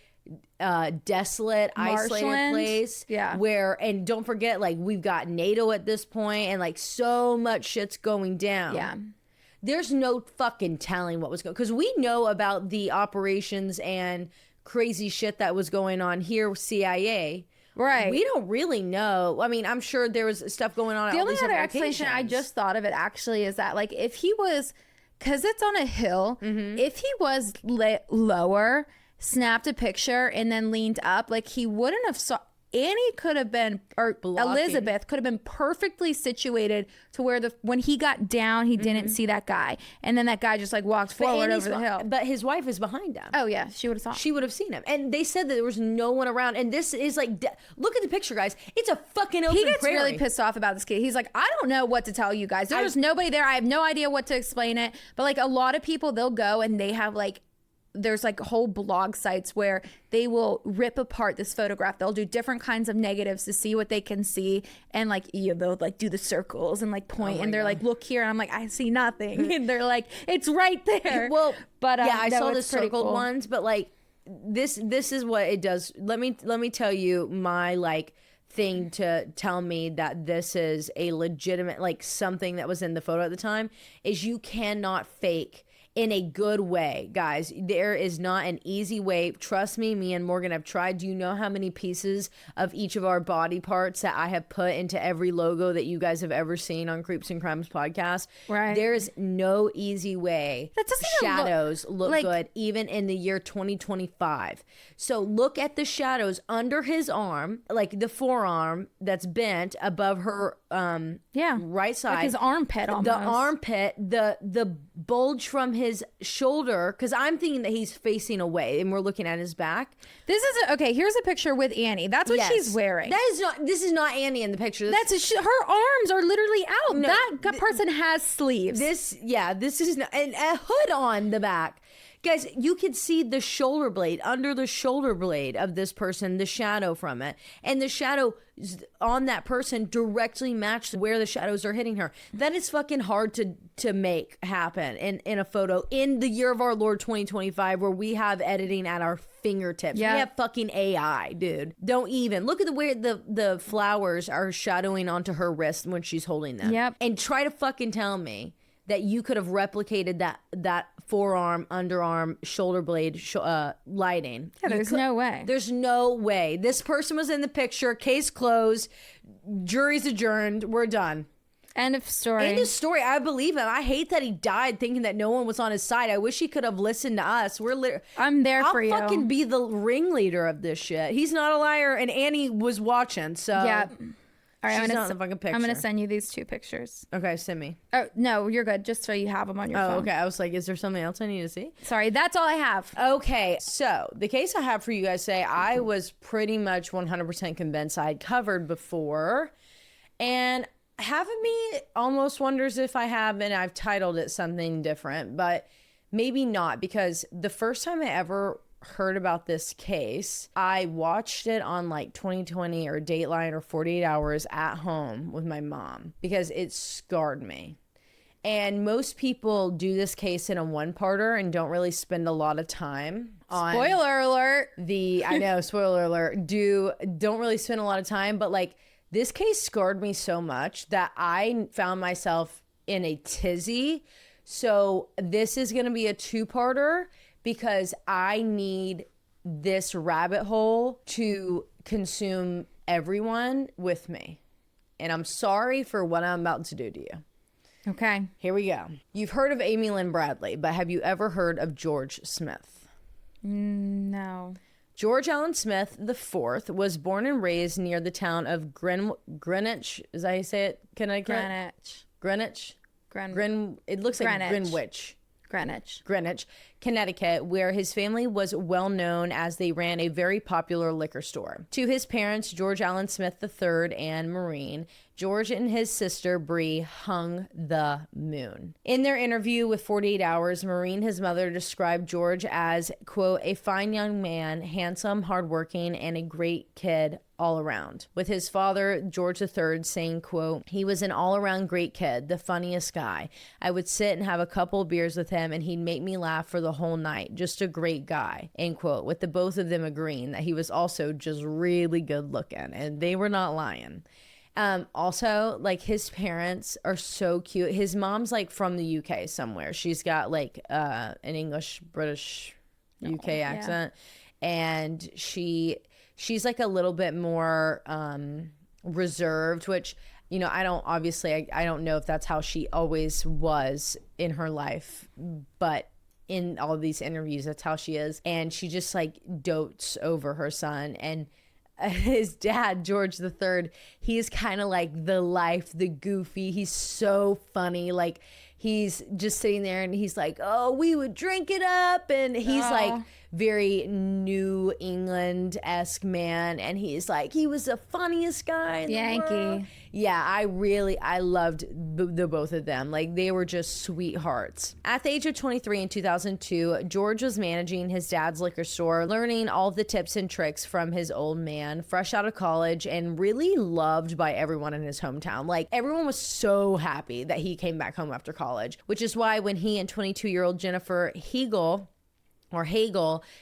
desolate, isolated place. Yeah. Where, and don't forget, like, we've got NATO at this point, and like so much shit's going down. Yeah. There's no fucking telling what was going, because we know about the operations and crazy shit that was going on here with CIA. Right. We don't really know. I mean, I'm sure there was stuff going on. The only other explanation I just thought of it actually is that, like, if he was, because it's on a hill, if he was lower, snapped a picture and then leaned up, like, he wouldn't have saw. Annie could have been, or Elizabeth could have been perfectly situated to where when he got down, he didn't see that guy. And then that guy just like walked forward over the hill. But his wife is behind him. Oh yeah, she would have saw him. She would have seen him. And they said that there was no one around. And this is like, look at the picture, guys. It's a fucking open prairie. He gets really pissed off about this kid. He's like, I don't know what to tell you guys. There was nobody there. I have no idea what to explain it. But like a lot of people, they'll go and they have like, there's like whole blog sites where they will rip apart this photograph. They'll do different kinds of negatives to see what they can see, and like they'll like do the circles and like point, and they're like, look here, and I'm like, I see nothing, and they're like, it's right there. Well, but yeah, I saw the circled ones, but like this is what it does. Let me tell you my like thing to tell me that this is a legitimate, like, something that was in the photo at the time is you cannot fake in a good way, guys. There is not an easy way. Trust me and Morgan have tried. Do you know how many pieces of each of our body parts that I have put into every logo that you guys have ever seen on Creeps and Crimes podcast? Right. There is no easy way that doesn't shadows look like, good, even in the year 2025. So look at the shadows under his arm, like the forearm that's bent above her right side. Like his armpit almost. The armpit, the bulge from his shoulder, because I'm thinking that he's facing away and we're looking at his back. This is okay. Here's a picture with Annie. That's what she's wearing. This is not Annie in the picture. Her arms are literally out. No, that person has sleeves. This is not, and a hood on the back. Guys, you could see the shoulder blade, under the shoulder blade of this person, the shadow from it. And the shadow on that person directly matched where the shadows are hitting her. That is fucking hard to make happen in a photo in the year of our Lord 2025, where we have editing at our fingertips. Yep. We have fucking AI, dude. Don't even. Look at the way the flowers are shadowing onto her wrist when she's holding them. Yep. And try to fucking tell me that you could have replicated that forearm, underarm, shoulder blade lighting. Yeah, there's no way. There's no way. This person was in the picture. Case closed. Jury's adjourned. We're done. End of story. End of story. I believe him. I hate that he died thinking that no one was on his side. I wish he could have listened to us. I'm there for you. I'll fucking be the ringleader of this shit. He's not a liar, and Annie was watching, so... Yeah. All right, she's not in the fucking picture. I'm going to send you these 2 pictures. Okay, send me. Oh, no, you're good. Just so you have them on your phone. Oh, okay. I was like, is there something else I need to see? Sorry, that's all I have. Okay, so the case I have for you guys today, I was pretty much 100% convinced I had covered before. And half of me almost wonders if I have, and I've titled it something different, but maybe not, because the first time I ever heard about this case, I watched it on like 2020 or Dateline or 48 Hours at home with my mom because it scarred me. And most people do this case in a one-parter and don't really spend a lot of time on... Spoiler alert. I know, spoiler alert. Don't really spend a lot of time, but like this case scarred me so much that I found myself in a tizzy. So this is going to be a 2-parter because I need this rabbit hole to consume everyone with me. And I'm sorry for what I'm about to do to you. Okay. Here we go. You've heard of Amy Lynn Bradley, but have you ever heard of George Smith? No. George Allen Smith IV was born and raised near the town of Greenwich. Is that how you say it? Connecticut? Greenwich. It looks like Greenwich. Greenwich, Connecticut, where his family was well known as they ran a very popular liquor store. To his parents, George Allen Smith III and Maureen, George and his sister Bree hung the moon. In their interview with 48 Hours, Maureen, his mother, described George as, quote, a fine young man, handsome, hardworking, and a great kid all around. With his father, George III, saying, quote, he was an all-around great kid, the funniest guy. I would sit and have a couple beers with him and he'd make me laugh for the whole night. Just a great guy, end quote, with the both of them agreeing that he was also just really good looking, and they were not lying. Also, like, his parents are so cute. His mom's like from the UK somewhere. She's got like an English, British, UK accent. And she's like a little bit more reserved, which, you know, I don't know if that's how she always was in her life, but in all of these interviews, that's how she is. And she just like dotes over her son. And his dad, George III, he's kind of like the goofy. He's so funny. Like, he's just sitting there and he's like, oh, we would drink it up. And he's like very New England-esque man. And he's like, he was the funniest guy in the world. Yeah, I loved the both of them. Like, they were just sweethearts. At the age of 23 in 2002, George was managing his dad's liquor store, learning all of the tips and tricks from his old man, fresh out of college, and really loved by everyone in his hometown. Like, everyone was so happy that he came back home after college, which is why when he and 22-year-old Jennifer Hagel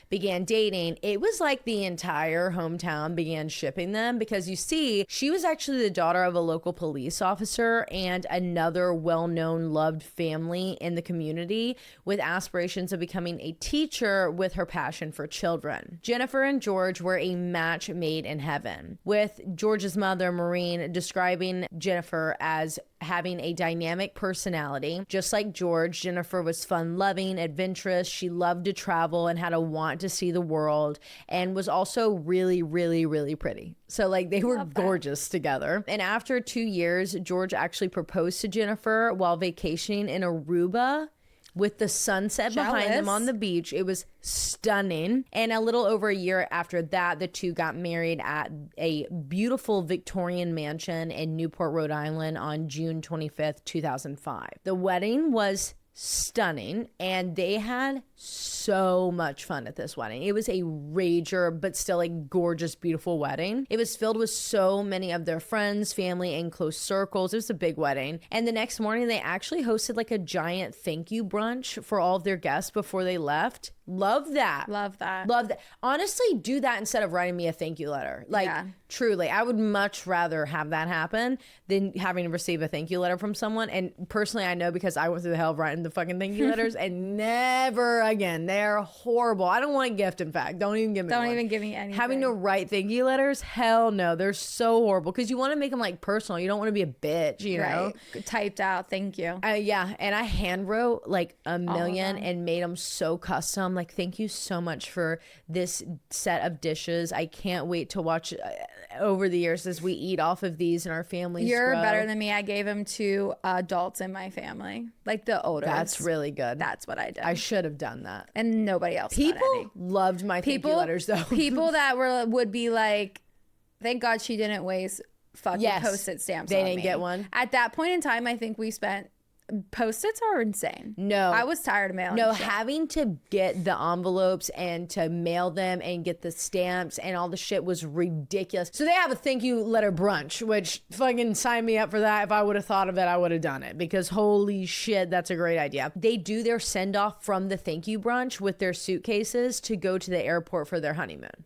began dating, it was like the entire hometown began shipping them, because you see, she was actually the daughter of a local police officer and another well-known loved family in the community with aspirations of becoming a teacher with her passion for children. Jennifer and George were a match made in heaven, with George's mother, Maureen, describing Jennifer as having a dynamic personality. Just like George, Jennifer was fun-loving, adventurous. She loved to travel and had a want to see the world, and was also really, really, really pretty. So like, they were gorgeous together. And after 2 years, George actually proposed to Jennifer while vacationing in Aruba. with the sunset behind them on the beach. It was stunning. And a little over a year after that, the two got married at a beautiful Victorian mansion in Newport, Rhode Island on June 25th, 2005. The wedding was stunning, and they had so much fun at this wedding. It was a rager, but still a gorgeous, beautiful wedding. It was filled with so many of their friends, family, and close circles. It was a big wedding. And the next morning, they actually hosted like a giant thank you brunch for all of their guests before they left. Love that. Love that. Love that. Honestly, do that instead of writing me a thank you letter. Like, truly, I would much rather have that happen than having to receive a thank you letter from someone. And personally, I know because I went through the hell of writing the fucking thank you letters and never again. They're horrible. I don't want a gift, in fact. Don't even give me one. Don't even give me anything. Having to write thank you letters? Hell no. They're so horrible because you want to make them like personal. You don't want to be a bitch, you know? Typed out, thank you. Yeah. And I hand wrote like a million and made them so custom. Like, thank you so much for this set of dishes. I can't wait to watch over the years as we eat off of these and our families You're grow. better than me. I gave them to adults in my family, like the older. That's really good. That's what I did. I should have done that. And nobody else. People loved my thank you letters though. People that would be like, thank God she didn't waste fucking Post-it stamps. They on didn't me. get one. At that point in time, I think we spent. Post-its are insane. No. I was tired of mailing. No, shit. having to get the envelopes and to mail them and get the stamps and all the shit was ridiculous. So they have a thank you letter brunch, which fucking sign me up for that. If I would have thought of it, I would have done it because holy shit, that's a great idea. They do their send off from the thank you brunch with their suitcases to go to the airport for their honeymoon.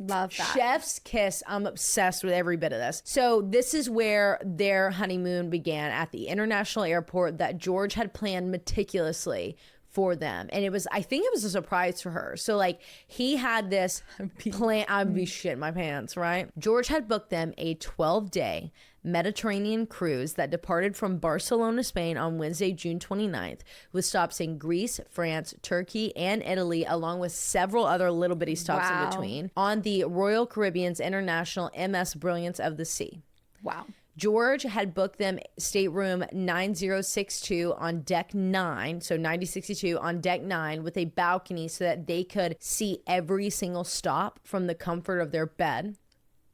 Love that. Chef's kiss. I'm obsessed with every bit of this. So this is where their honeymoon began, at the international airport that George had planned meticulously for them. And it was, I think it was a surprise for her. So like he had this plan. I'd be shitting my pants, right? George had booked them a 12-day Mediterranean cruise that departed from Barcelona, Spain on Wednesday, June 29th, with stops in Greece, France, Turkey, and Italy, along with several other little bitty stops in between, on the Royal Caribbean's International MS Brilliance of the Sea. Wow. George had booked them stateroom 9062 on deck 9, so 9062 on deck 9 with a balcony so that they could see every single stop from the comfort of their bed.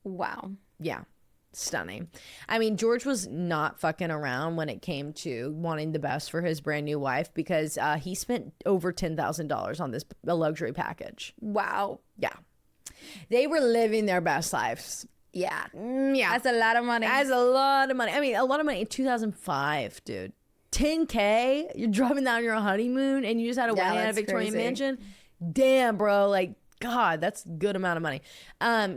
Wow. Yeah. Stunning. I mean, George was not fucking around when it came to wanting the best for his brand new wife because he spent over $10,000 on this luxury package. Wow. Yeah. They were living their best lives. Yeah. Yeah. That's a lot of money. That's a lot of money. I mean, a lot of money in 2005, dude. $10K? You're driving down your honeymoon and you just had a wedding at a Victorian mansion? Damn, bro. Like, God, that's a good amount of money.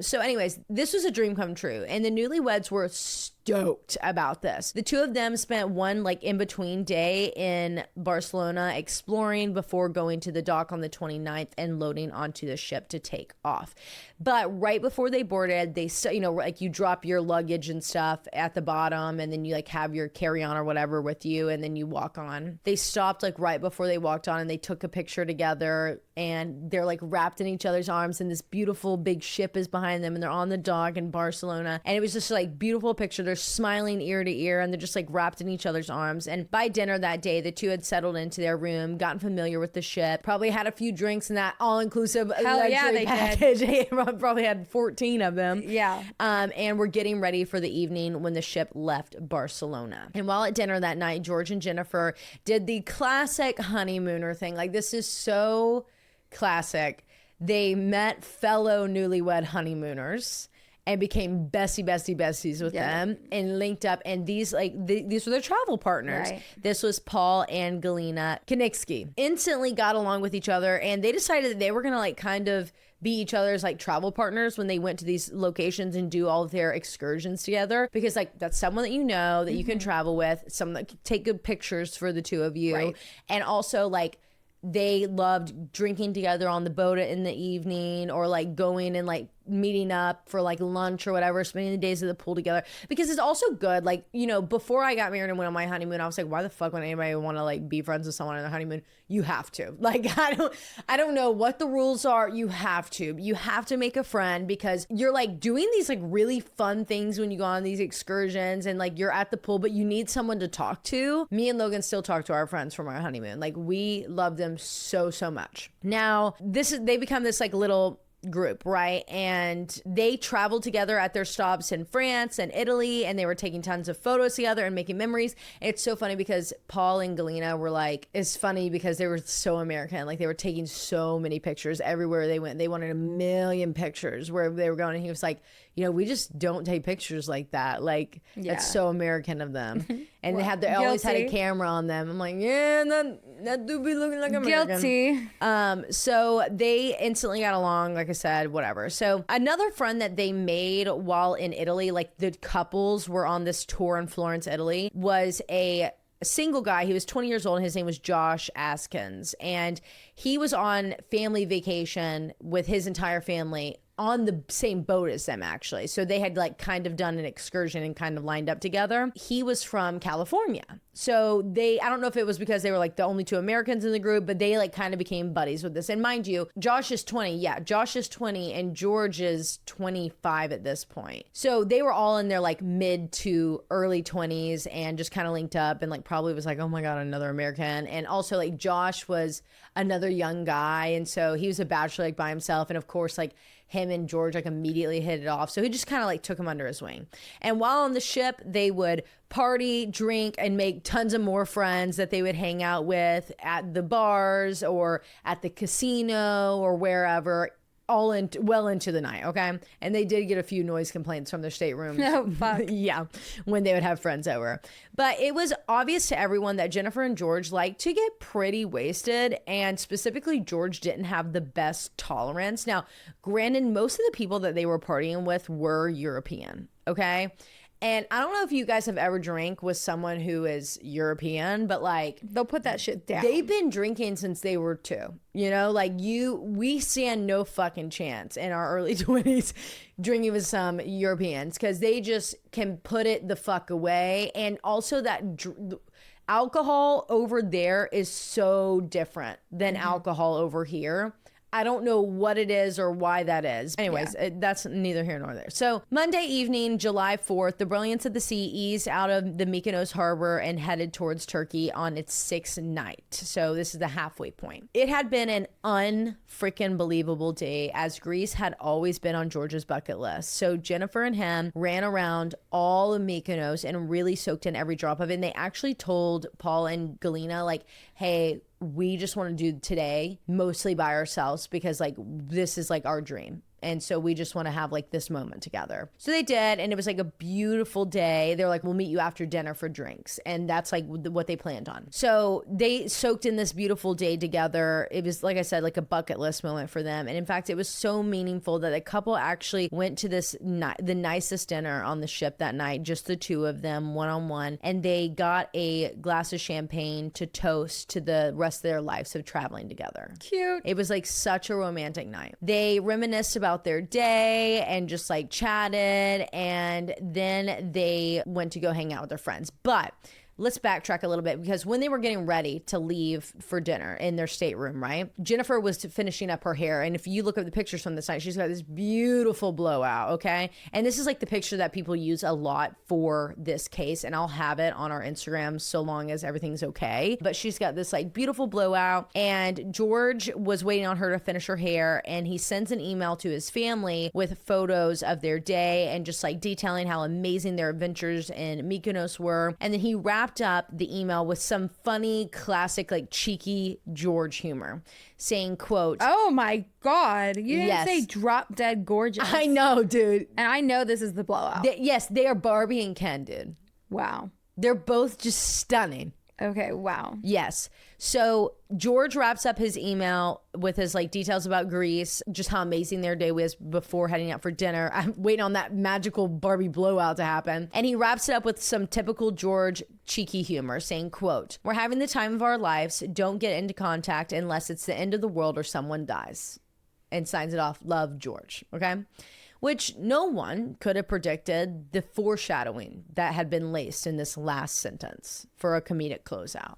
So anyways, this was a dream come true. And the newlyweds were stoked about this. The two of them spent one like in between day in Barcelona exploring before going to the dock on the 29th and loading onto the ship to take off. But right before they boarded, they, you know, like you drop your luggage and stuff at the bottom and then you like have your carry-on or whatever with you and then you walk on. They stopped like right before they walked on and they took a picture together and they're like wrapped in each other's arms and this beautiful big ship is behind them and they're on the dock in Barcelona. And it was just like beautiful picture. They're smiling ear to ear and they're just like wrapped in each other's arms. And by dinner that day, the two had settled into their room, gotten familiar with the ship, probably had a few drinks in that all-inclusive luxury package. They probably had 14 of them. Yeah. And we're getting ready for the evening when the ship left Barcelona. And while at dinner that night, George and Jennifer did the classic honeymooner thing. Like, this is so classic. They met fellow newlywed honeymooners and became besties with them and linked up. And these these were their travel partners. Right. This was Paul and Galina Konitsky. Instantly got along with each other and they decided that they were gonna like kind of be each other's like travel partners when they went to these locations and do all of their excursions together, because like that's someone that you know that you can travel with, someone that can take good pictures for the two of you. Right. And also like they loved drinking together on the boat in the evening, or like going and like meeting up for like lunch or whatever, spending the days at the pool together. Because it's also good, like, you know, before I got married and went on my honeymoon, I was like, why the fuck would anybody want to like be friends with someone on their honeymoon? You have to. Like, I don't know what the rules are. You have to make a friend, because you're like doing these like really fun things when you go on these excursions and like you're at the pool, but you need someone to talk to. Me and Logan still talk to our friends from our honeymoon. Like, we love them so much. Now they become this like little group, right? And they traveled together at their stops in France and Italy, and they were taking tons of photos together and making memories. And it's so funny because Paul and Galena were like, it's funny because they were so American. Like, they were taking so many pictures everywhere they went. They wanted a million pictures where they were going. And he was like, you know, we just don't take pictures like that. Like, that's so American of them. And well, they always had a camera on them. I'm like, yeah, that do be looking like American. Guilty. So they instantly got along, like I said, whatever. So another friend that they made while in Italy, like the couples were on this tour in Florence, Italy, was a single guy. He was 20 years old. His name was Josh Askins. And he was on family vacation with his entire family on the same boat as them, actually. So they had like kind of done an excursion and kind of lined up together. He was from California. So I don't know if it was because they were like the only two Americans in the group, but they like kind of became buddies with this. And mind you, Josh is 20. Yeah, Josh is 20 and George is 25 at this point. So they were all in their like mid to early 20s and just kind of linked up, and like probably was like, oh my God, another American. And also like Josh was another young guy. And so he was a bachelor like by himself. And of course, like him and George like immediately hit it off. So he just kind of like took him under his wing. And while on the ship, they would party, drink, and make tons of more friends that they would hang out with at the bars or at the casino or wherever, all well into the night, okay? And they did get a few noise complaints from their staterooms. Oh, fuck. Yeah, when they would have friends over. But it was obvious to everyone that Jennifer and George liked to get pretty wasted, and specifically George didn't have the best tolerance. Now, granted, most of the people that they were partying with were European, okay? And I don't know if you guys have ever drank with someone who is European, but like they'll put that shit down. They've been drinking since they were 2. You know, like we stand no fucking chance in our early 20s drinking with some Europeans, because they just can put it the fuck away. And also that alcohol over there is so different than alcohol over here. I don't know what it is or why that is. Anyways, that's neither here nor there. So Monday evening, July 4th, the Brilliance of the Sea eased out of the Mykonos harbor and headed towards Turkey on its 6th night. So this is the halfway point. It had been an unfreaking believable day, as Greece had always been on George's bucket list. So Jennifer and him ran around all of Mykonos and really soaked in every drop of it. And they actually told Paul and Galena, like, hey, we just want to do today mostly by ourselves, because like this is like our dream. And so we just want to have like this moment together. So they did. And it was like a beautiful day. They're like, we'll meet you after dinner for drinks. And that's like what they planned on. So they soaked in this beautiful day together. It was, like I said, like a bucket list moment for them. And in fact, it was so meaningful that the couple actually went to the nicest dinner on the ship that night, just the two of them, one-on-one. And they got a glass of champagne to toast to the rest of their lives of traveling together. Cute. It was like such a romantic night. They reminisced about their day and just like chatted, and then they went to go hang out with their friends. But let's backtrack a little bit, because when they were getting ready to leave for dinner in their stateroom, right? Jennifer was finishing up her hair. And if you look at the pictures from this night, she's got this beautiful blowout, okay? And this is like the picture that people use a lot for this case. And I'll have it on our Instagram so long as everything's okay. But she's got this like beautiful blowout. And George was waiting on her to finish her hair. And he sends an email to his family with photos of their day and just like detailing how amazing their adventures in Mykonos were. And then he wrapped up the email with some funny, classic, like cheeky George humor, saying, quote, oh my God, you didn't say drop dead gorgeous. I know, dude. And I know this is the blowout. Yes, they are Barbie and Ken, dude. Wow. They're both just stunning. Okay, wow. Yes. So George wraps up his email with his like details about Greece, just how amazing their day was before heading out for dinner. I'm waiting on that magical Barbie blowout to happen. And he wraps it up with some typical George cheeky humor, saying, quote, "We're having the time of our lives. Don't get into contact unless it's the end of the world or someone dies." And signs it off, "Love, George." Okay. Which no one could have predicted the foreshadowing that had been laced in this last sentence for a comedic closeout.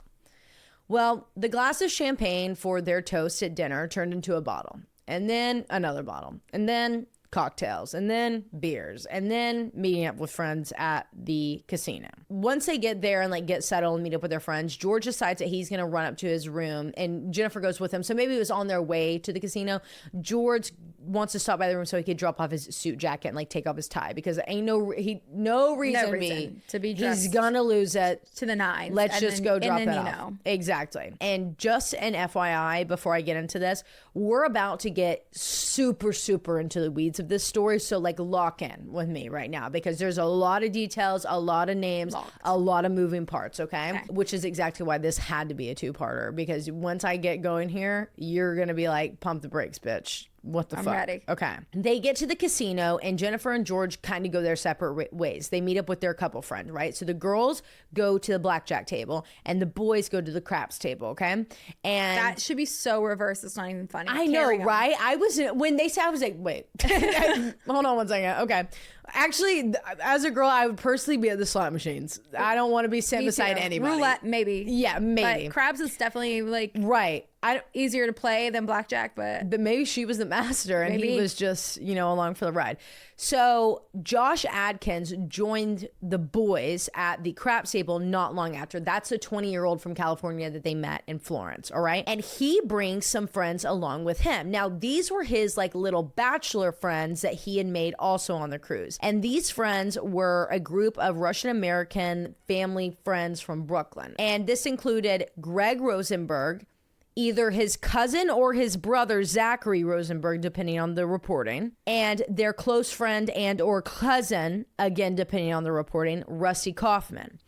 Well, the glass of champagne for their toast at dinner turned into a bottle, and then another bottle, and then cocktails, and then beers, and then meeting up with friends at the casino. Once they get there and like get settled and meet up with their friends, George decides that he's gonna run up to his room, and Jennifer goes with him. So maybe it was on their way to the casino. George wants to stop by the room so he could drop off his suit jacket and like take off his tie, because ain't no reason to be he's gonna lose it to the nines. Let's just go drop it off. Know. Exactly. And just an FYI before I get into this, we're about to get super into the weeds of this story, so like lock in with me right now, because there's a lot of details, a lot of names, a lot of moving parts. Okay, which is exactly why this had to be a two-parter, because once I get going here, you're gonna be like, pump the brakes, bitch. What the fuck? I'm ready. Okay. They get to the casino, and Jennifer and George kind of go their separate ways. They meet up with their couple friend, right? So the girls go to the blackjack table, and the boys go to the craps table, okay? And that should be so reversed. It's not even funny. I know, right? I was, when they said, I was like, wait, hold on one second. Okay. Actually, as a girl, I would personally be at the slot machines. I don't want to be sitting beside anybody. Roulette, maybe. Yeah, maybe. But craps is definitely like right. Easier to play than blackjack, but maybe she was the master and he was just, along for the ride. So Josh Adkins joined the boys at the craps table not long after. That's a 20-year-old from California that they met in Florence, all right? And he brings some friends along with him. Now, these were his like little bachelor friends that he had made also on the cruise. And these friends were a group of Russian-American family friends from Brooklyn. And this included Greg Rosenberg, either his cousin or his brother, Zachary Rosenberg, depending on the reporting, and their close friend and or cousin, again, depending on the reporting, Rusty Kaufman.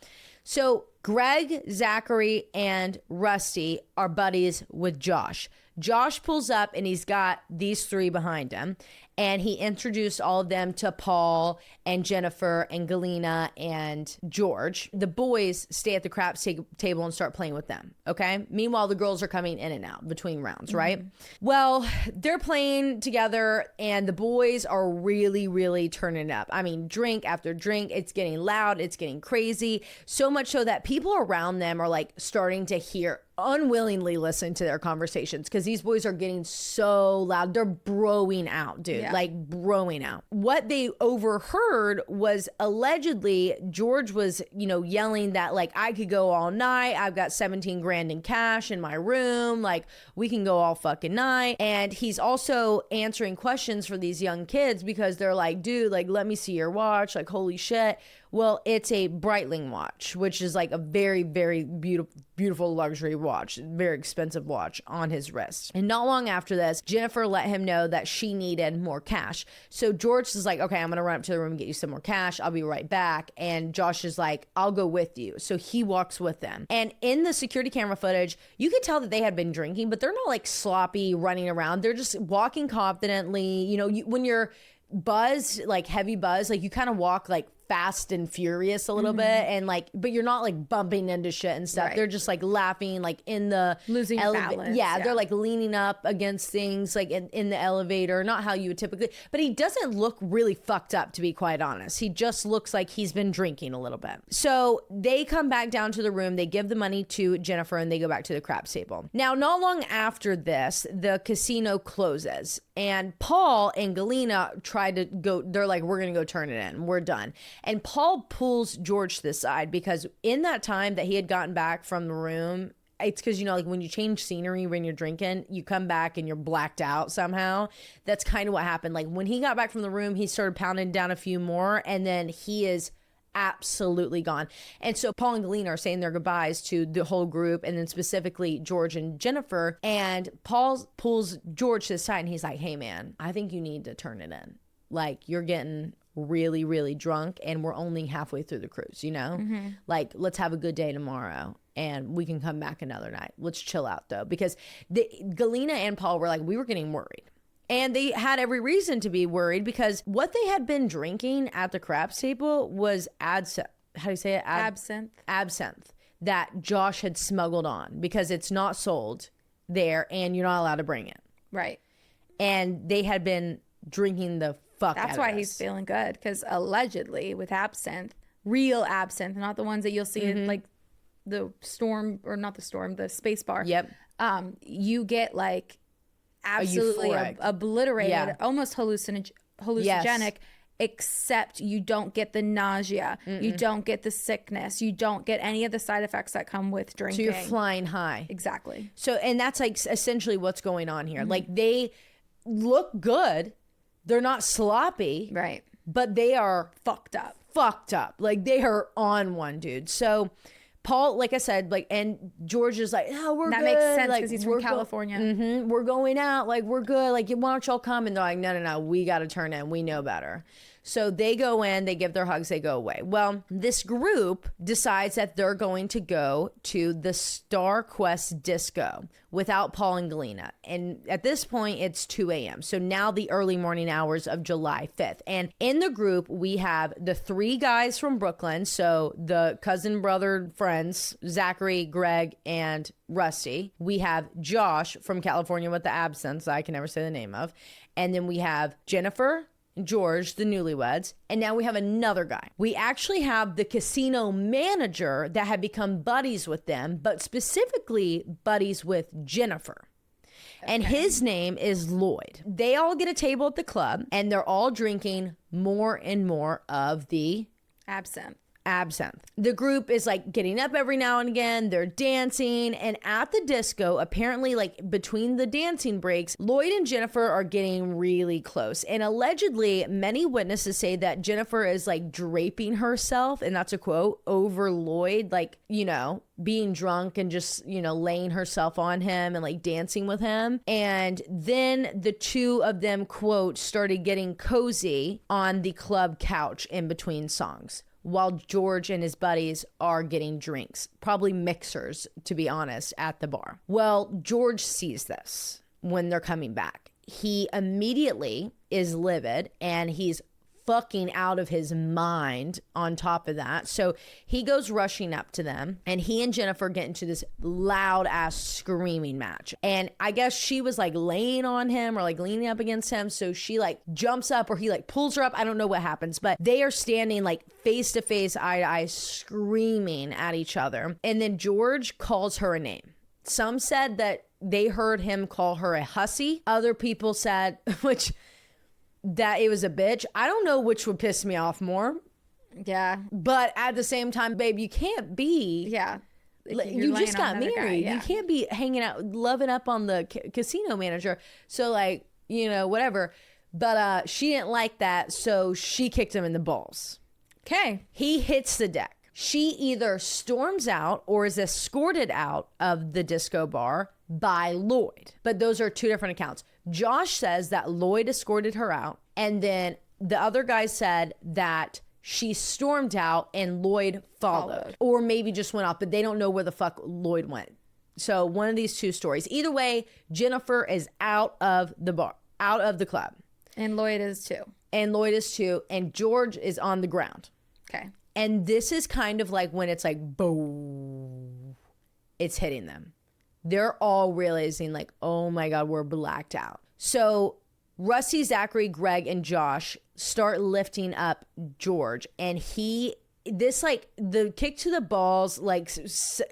So Greg, Zachary, and Rusty are buddies with Josh. Josh pulls up and he's got these three behind him, and he introduced all of them to Paul and Jennifer and Galena and George. The boys stay at the craps table and start playing with them, okay? Meanwhile, the girls are coming in and out between rounds, right? Well, they're playing together, and the boys are really turning up. I mean, drink after drink, it's getting loud, it's getting crazy, so much so that people around them are like starting to unwillingly listen to their conversations, because these boys are getting so loud. They're broing out, dude. Like broing out. What they overheard was allegedly George was, yelling that like, I could go all night. I've got 17 grand in cash in my room. Like, we can go all fucking night. And he's also answering questions for these young kids, because they're like, dude, like, let me see your watch. Like, holy shit. Well, it's a Breitling watch, which is like a very beautiful luxury watch, very expensive watch on his wrist. And not long after this, Jennifer let him know that she needed more cash. So George is like, okay, I'm gonna run up to the room and get you some more cash. I'll be right back. And Josh is like, I'll go with you. So he walks with them. And in the security camera footage, you could tell that they had been drinking, but they're not like sloppy running around. They're just walking confidently. When you're buzzed, like heavy buzz, like you kind of walk like fast and furious a little bit, and like, but you're not like bumping into shit and stuff. Right. They're just like laughing, like in the losing balance. Yeah, they're like leaning up against things, like in the elevator. Not how you would typically, but he doesn't look really fucked up, to be quite honest. He just looks like he's been drinking a little bit. So they come back down to the room, they give the money to Jennifer, and they go back to the craps table. Now, not long after this, the casino closes, and Paul and Galena try to go. They're like, we're gonna go turn it in, we're done. And Paul pulls George to the side, because in that time that he had gotten back from the room, it's because, like when you change scenery when you're drinking, you come back and you're blacked out somehow. That's kind of what happened. Like when he got back from the room, he started pounding down a few more, and then he is absolutely gone. And so Paul and Galena are saying their goodbyes to the whole group, and then specifically George and Jennifer. And Paul pulls George to the side, and he's like, hey man, I think you need to turn it in. Like, you're getting really drunk, and we're only halfway through the cruise, like, let's have a good day tomorrow. and we can come back another night. Let's chill out though. Because Galena and Paul were like, we were getting worried. And they had every reason to be worried because what they had been drinking at the craps table was absinthe. How do you say it? Absinthe that Josh had smuggled on because it's not sold there and you're not allowed to bring it. Right. And they had been drinking the fuck out of That's why this. he's feeling good, because allegedly with absinthe, real absinthe, not the ones that you'll see in like the storm, or not the storm, the space bar. Yep. You get like absolutely obliterated, almost hallucinogenic, except you don't get the nausea, you don't get the sickness, you don't get any of the side effects that come with drinking. So you're flying high. Exactly. So, and that's like essentially what's going on here. Like they look good. They're not sloppy. Right. But they are fucked up. Like they are on one, dude. So Paul, like I said, like, and George is like, oh, we're that good. That makes sense like, because he's from California. We're going out. Like, we're good. Like, why don't y'all come? And they're like, no, we got to turn in. We know better. So they go in, they give their hugs, they go away. Well, this group decides that they're going to go to the Star Quest Disco without Paul and Galena. And at this point, it's 2 a.m. So now the early morning hours of July 5th. And in the group, we have the 3 guys from Brooklyn. So the cousin, brother, friends, Zachary, Greg, and Rusty. We have Josh from California with the absinthe, I can never say the name of. And then we have Jennifer, George, the newlyweds, and now we have another guy. We actually have the casino manager that had become buddies with them, but specifically buddies with Jennifer. And his name is Lloyd. They all get a table at the club, and they're all drinking more and more of the absinthe. The group is like getting up every now and again. They're dancing. And at the disco, apparently like between the dancing breaks, Lloyd and Jennifer are getting really close. And allegedly, many witnesses say that Jennifer is like draping herself, and that's a quote, over Lloyd, like, you know, being drunk and just, you know, laying herself on him and like dancing with him. And then the two of them, quote, started getting cozy on the club couch in between songs, while George and his buddies are getting drinks, probably mixers, to be honest, at the bar. Well, George sees this when they're coming back. He immediately is livid and he's fucking out of his mind on top of that. So he goes rushing up to them, and he and Jennifer get into this loud ass screaming match. And I guess she was like laying on him or like leaning up against him. So she like jumps up, or he like pulls her up. I don't know what happens, but they are standing like face to face, eye to eye, screaming at each other. And then George calls her a name. Some said that they heard him call her a hussy. Other people said, that it was a bitch. I don't know which would piss me off more. Yeah. But at the same time, babe, you can't be. Yeah. You just got married. Guy, yeah. You can't be hanging out, loving up on the casino manager. So like, you know, whatever. But she didn't like that. So she kicked him in the balls. Okay. He hits the deck. She either storms out or is escorted out of the disco bar by Lloyd. But those are 2 different accounts. Josh says that Lloyd escorted her out, and then the other guy said that she stormed out and Lloyd followed. Or maybe just went off, but they don't know where the fuck Lloyd went. So one of these 2 stories. Either way, Jennifer is out of the bar, out of the club. And Lloyd is too. And George is on the ground. Okay. And this is kind of like when it's like, boom, it's hitting them. They're all realizing like, oh my God, we're blacked out. So Rusty, Zachary, Greg, and Josh start lifting up George. And this like the kick to the balls, like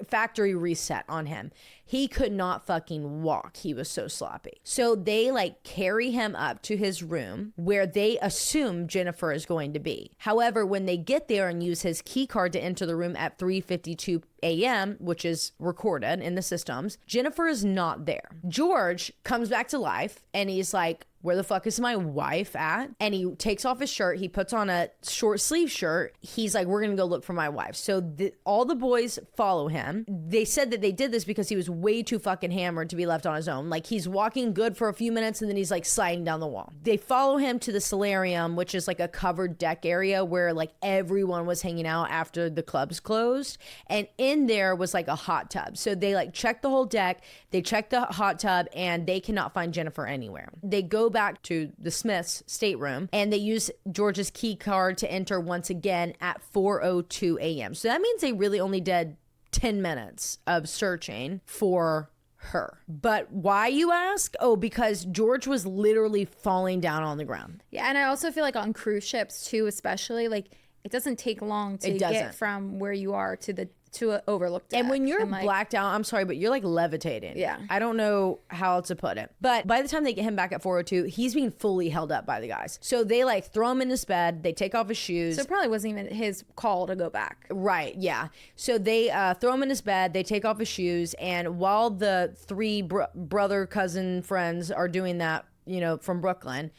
factory reset on him. He could not fucking walk. He was so sloppy. So they like carry him up to his room where they assume Jennifer is going to be. However, when they get there and use his key card to enter the room at 3:52 a.m., which is recorded in the systems, Jennifer is not there. George comes back to life and he's like, where the fuck is my wife at? And he takes off his shirt. He puts on a short sleeve shirt. He's like, we're going to go look for my wife. So all the boys follow him. They said that they did this because he was way too fucking hammered to be left on his own. Like, he's walking good for a few minutes and then he's like sliding down the wall. They follow him to the solarium, which is like a covered deck area where like everyone was hanging out after the clubs closed. And in there was like a hot tub. So they like check the whole deck, they check the hot tub, and they cannot find Jennifer anywhere. They go back to the Smiths' stateroom and they use George's key card to enter once again at 4:02 a.m. So that means they really only did 10 minutes of searching for her. But why, you ask? Oh, because George was literally falling down on the ground. Yeah, and I also feel like on cruise ships too, especially, like, it doesn't take long to get from where you are to an overlook deck. And when you're blacked out, I'm sorry, but you're like levitating. Yeah. I don't know how else to put it. But by the time they get him back at 4:02, he's being fully held up by the guys. So they like throw him in his bed. They take off his shoes. So it probably wasn't even his call to go back. Right, yeah. So they throw him in his bed. They take off his shoes. And while the three brother, cousin, friends are doing that, you know, from Brooklyn,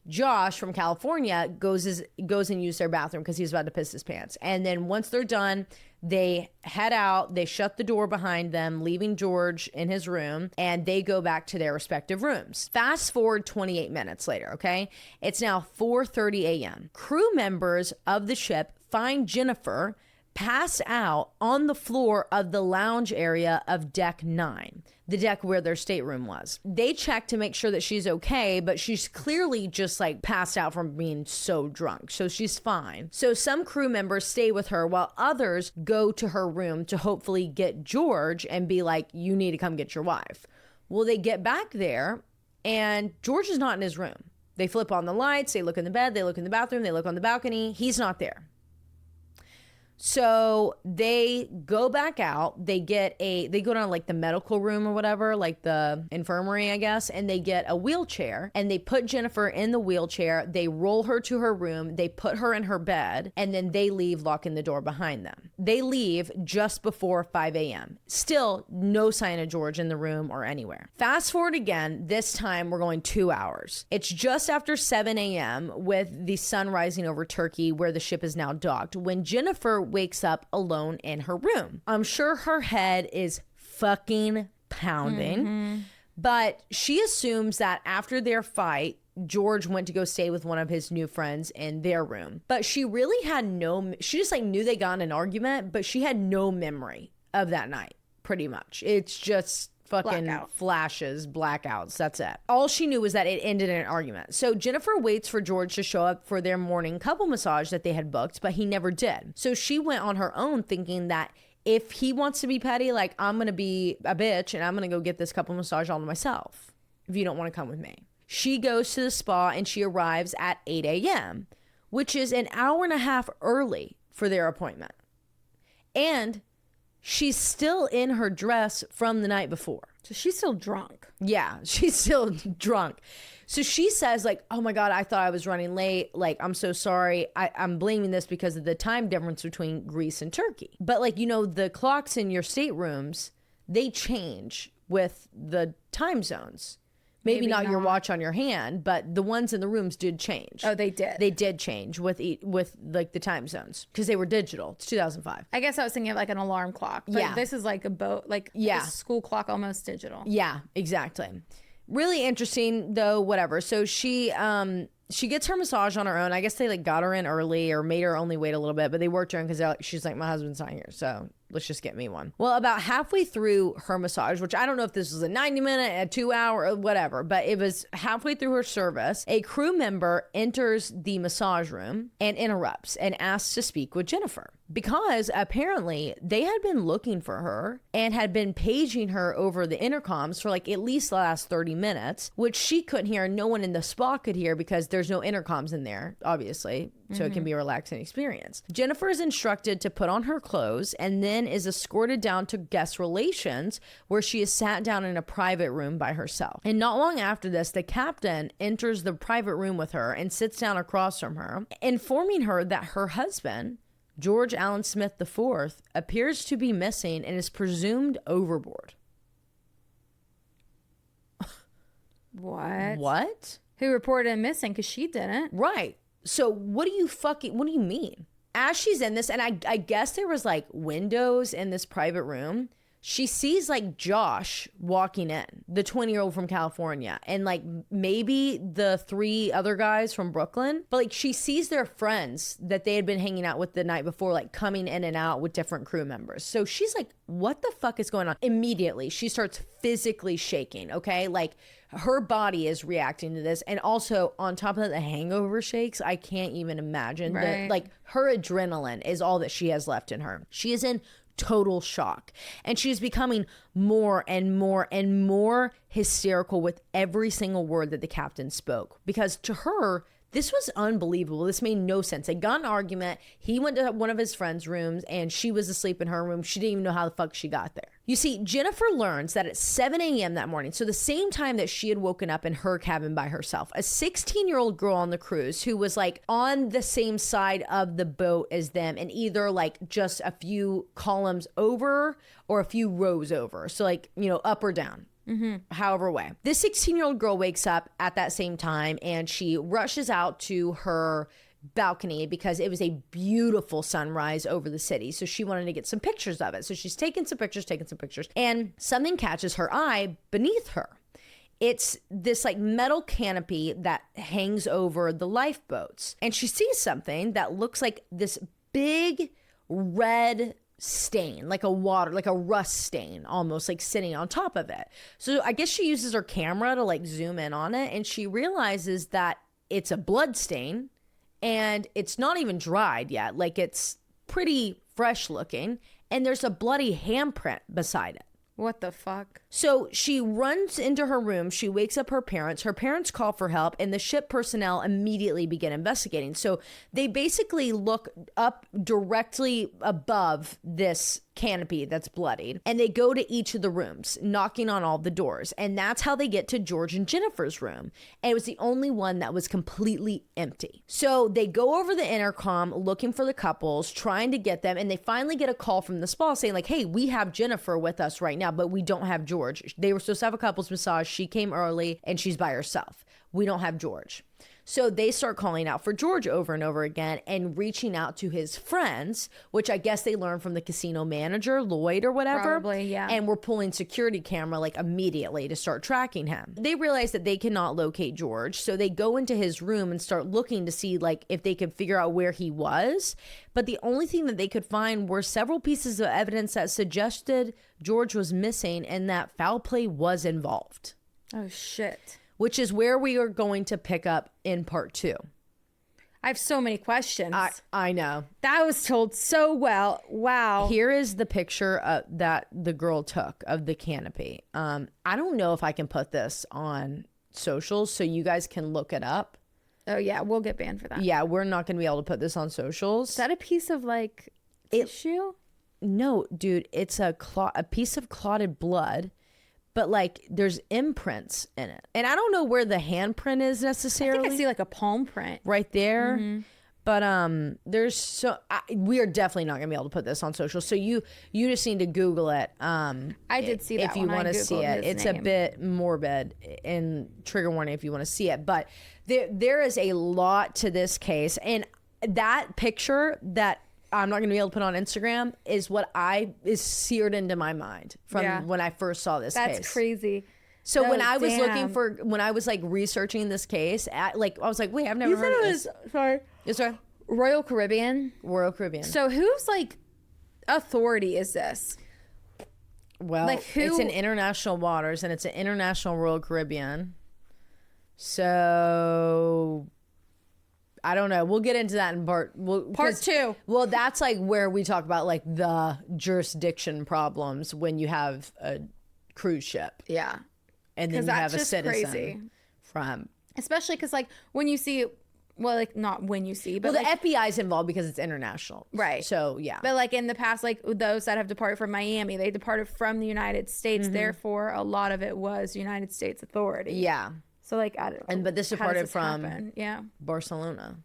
Josh from California goes and uses their bathroom because he's about to piss his pants. And then once they're done, they head out, they shut the door behind them, leaving George in his room, and they go back to their respective rooms. Fast forward 28 minutes later, okay? It's now 4:30 a.m. Crew members of the ship find Jennifer passed out on the floor of the lounge area of deck 9, the deck where their stateroom was. They check to make sure that she's okay, but she's clearly just like passed out from being so drunk. So she's fine. So some crew members stay with her while others go to her room to hopefully get George and be like, you need to come get your wife. Well, they get back there and George is not in his room. They flip on the lights, they look in the bed, they look in the bathroom, they look on the balcony. He's not there. So they go back out, they go down like the medical room or whatever, like the infirmary, I guess, and they get a wheelchair and they put Jennifer in the wheelchair. They roll her to her room, they put her in her bed, and then they leave, locking the door behind them. They leave just before 5 a.m. Still no sign of George in the room or anywhere. Fast forward again, this time we're going 2 hours. It's just after 7 a.m. with the sun rising over Turkey where the ship is now docked when Jennifer wakes up alone in her room. I'm sure her head is fucking pounding, but she assumes that after their fight, George went to go stay with one of his new friends in their room. But she really had she just like knew they got in an argument, but she had no memory of that night, pretty much. It's just fucking flashes, blackouts. That's it. All she knew was that it ended in an argument. So Jennifer waits for George to show up for their morning couple massage that they had booked, but he never did. So she went on her own thinking that if he wants to be petty, like, I'm going to be a bitch and I'm going to go get this couple massage all to myself if you don't want to come with me. She goes to the spa and she arrives at 8 a.m., which is an hour and a half early for their appointment. And she's still in her dress from the night before. So she's still drunk. Yeah, she's still drunk. So she says like, oh my God, I thought I was running late. Like, I'm so sorry. I'm blaming this because of the time difference between Greece and Turkey. But like, you know, the clocks in your staterooms, they change with the time zones. Maybe not your watch on your hand, but the ones in the rooms did change. Oh, they did. They did change with like the time zones because they were digital. It's 2005. I guess I was thinking of like an alarm clock. But yeah, this is like a boat, like a school clock, almost digital. Yeah, exactly. Really interesting though. Whatever. So she gets her massage on her own. I guess they like got her in early or made her only wait a little bit, but they worked her in because she's like, my husband's not here, so let's just get me one. Well, about halfway through her massage, which I don't know if this was a 90-minute, a 2-hour, or whatever, but it was halfway through her service, a crew member enters the massage room and interrupts and asks to speak with Jennifer because apparently they had been looking for her and had been paging her over the intercoms for like at least the last 30 minutes, which she couldn't hear and no one in the spa could hear because there's no intercoms in there, obviously, so it can be a relaxing experience. Jennifer is instructed to put on her clothes and then is escorted down to guest relations where she is sat down in a private room by herself. And not long after this, the captain enters the private room with her and sits down across from her, informing her that her husband, George Allen Smith IV, appears to be missing and is presumed overboard. What? Who reported him missing? Because she didn't. Right. So what do you mean? As she's in this, and I guess there was like windows in this private room, she sees like Josh walking in, the 20-year-old from California, and like maybe the 3 other guys from Brooklyn. But like she sees their friends that they had been hanging out with the night before, like coming in and out with different crew members. So she's like, what the fuck is going on? Immediately, she starts physically shaking, okay? Like her body is reacting to this. And also on top of that, the hangover shakes, I can't even imagine. Right. Like her adrenaline is all that she has left in her. She is in total shock, and she's becoming more and more and more hysterical with every single word that the captain spoke, because to her this was unbelievable. This made no sense. They got in an argument. He went to one of his friends' rooms and she was asleep in her room. She didn't even know how the fuck she got there. You see, Jennifer learns that at 7 a.m. that morning, so the same time that she had woken up in her cabin by herself, a 16-year-old girl on the cruise who was like on the same side of the boat as them and either like just a few columns over or a few rows over. So like, you know, up or down. However way. This 16-year-old girl wakes up at that same time and she rushes out to her balcony because it was a beautiful sunrise over the city. So she wanted to get some pictures of it. So she's taking some pictures, and something catches her eye beneath her. It's this like metal canopy that hangs over the lifeboats. And she sees something that looks like this big red stain, like a rust stain, almost like sitting on top of it. So I guess she uses her camera to like zoom in on it, and she realizes that it's a blood stain and it's not even dried yet. Like it's pretty fresh looking, and there's a bloody handprint beside it. What the fuck? So she runs into her room. She wakes up her parents. Her parents call for help, and the ship personnel immediately begin investigating. So they basically look up directly above this canopy that's bloodied, and they go to each of the rooms, knocking on all the doors. And that's how they get to George and Jennifer's room. And it was the only one that was completely empty. So they go over the intercom looking for the couples, trying to get them. And they finally get a call from the spa saying like, hey, we have Jennifer with us right now, but we don't have George. They were supposed to have a couples massage. She came early and she's by herself. We don't have George. So they start calling out for George over and over again and reaching out to his friends, which I guess they learned from the casino manager, Lloyd or whatever. Probably, yeah. And we're pulling security camera like immediately to start tracking him. They realize that they cannot locate George. So they go into his room and start looking to see like if they could figure out where he was. But the only thing that they could find were several pieces of evidence that suggested George was missing and that foul play was involved. Oh, shit. Which is where we are going to pick up in part 2. I have so many questions. I know. That was told so well. Wow. Here is the picture that the girl took of the canopy. I don't know if I can put this on socials so you guys can look it up. Oh, yeah. We'll get banned for that. Yeah, we're not going to be able to put this on socials. Is that a piece of like tissue? No, dude. It's a piece of clotted blood. But like there's imprints in it. And I don't know where the handprint is necessarily. I think I see like a palm print. Right there. Mm-hmm. But there's we are definitely not gonna be able to put this on social. So you just need to Google it. I did see that if you want to see it. It's name. A bit morbid, and trigger warning if you want to see it. But there is a lot to this case, and that picture that I'm not going to be able to put on Instagram is what is seared into my mind from when I first saw this case. That's crazy. So when I was when I was like researching this case, I was like, wait, I've never heard of this. Sorry. Yes, sir. Royal Caribbean. So whose like authority is this? Well, like it's in international waters and it's an international Royal Caribbean. So I don't know. We'll get into that in part 2. Well, that's like where we talk about like the jurisdiction problems when you have a cruise ship. Yeah. And then you have a citizen crazy. From. Especially because like when you see, well, like not when you see, but well, like, the FBI is involved because it's international. Right. So yeah. But like in the past, like those that have departed from Miami, they departed from the United States. Mm-hmm. Therefore, a lot of it was United States authority. Yeah. So like, I don't know. But this departed from happen? Barcelona.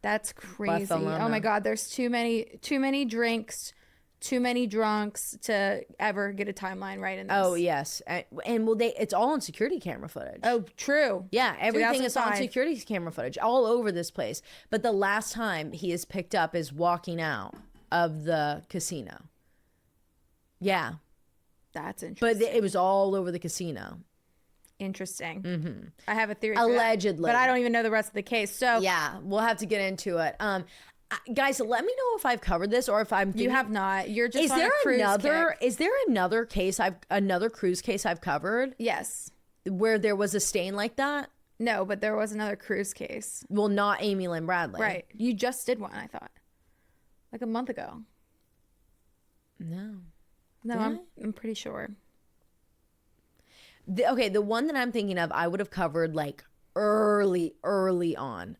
That's crazy. Barcelona. Oh my God, there's too many drinks, too many drunks to ever get a timeline right in this. Oh yes, and well, it's all on security camera footage. Oh, true. Yeah, everything is on security camera footage all over this place. But the last time he is picked up is walking out of the casino. Yeah. That's But interesting. it was all over the casino. Interesting. I have a theory for that, Allegedly. but I don't even know the rest of the case. So Yeah, we'll have to get into it. Guys, let me know if I've covered this or if I'm thinking, you have not. You're just is on there a cruise another kick. is there another cruise case I've covered Yes. where there was a stain like that? No, but there was another cruise case. Well, not Amy Lynn Bradley. Right. You just did one, I thought. Like a month ago. No. No, Did I'm pretty sure. The one that I'm thinking of, I would have covered like early on,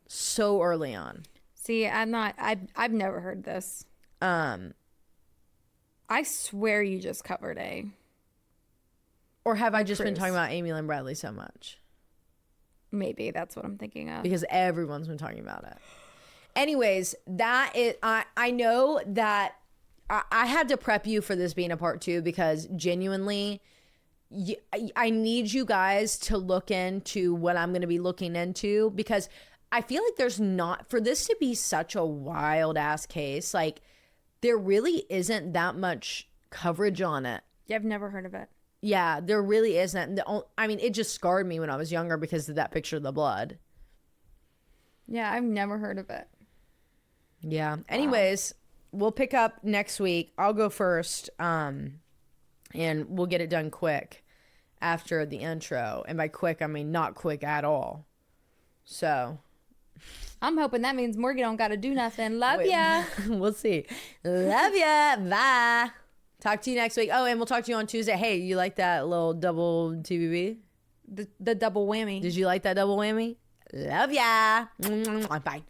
so early on. See, I've never heard this. I swear you just covered Or have I just been cruise. talking about Amy Lynn Bradley so much? Maybe that's what I'm thinking of. Because everyone's been talking about it. Anyways, that is, I know that I had to prep you for this being a part 2 because genuinely, I need you guys to look into what I'm going to be looking into, because I feel like there's not, for this to be such a wild ass case, like there really isn't that much coverage on it. Yeah, I've never heard of it. Yeah, there really isn't. I mean, it just scarred me when I was younger because of that picture of the blood. Yeah, I've never heard of it. Yeah. Anyways, we'll pick up next week. I'll go first, and we'll get it done quick after the intro. And by quick, I mean not quick at all. So I'm hoping that means Morgan don't got to do nothing. Love ya. we'll see. Love ya. Bye. Talk to you next week. Oh, and we'll talk to you on Tuesday. Hey, you like that little double TBB? The double whammy. Did you like that double whammy? Love ya. Bye.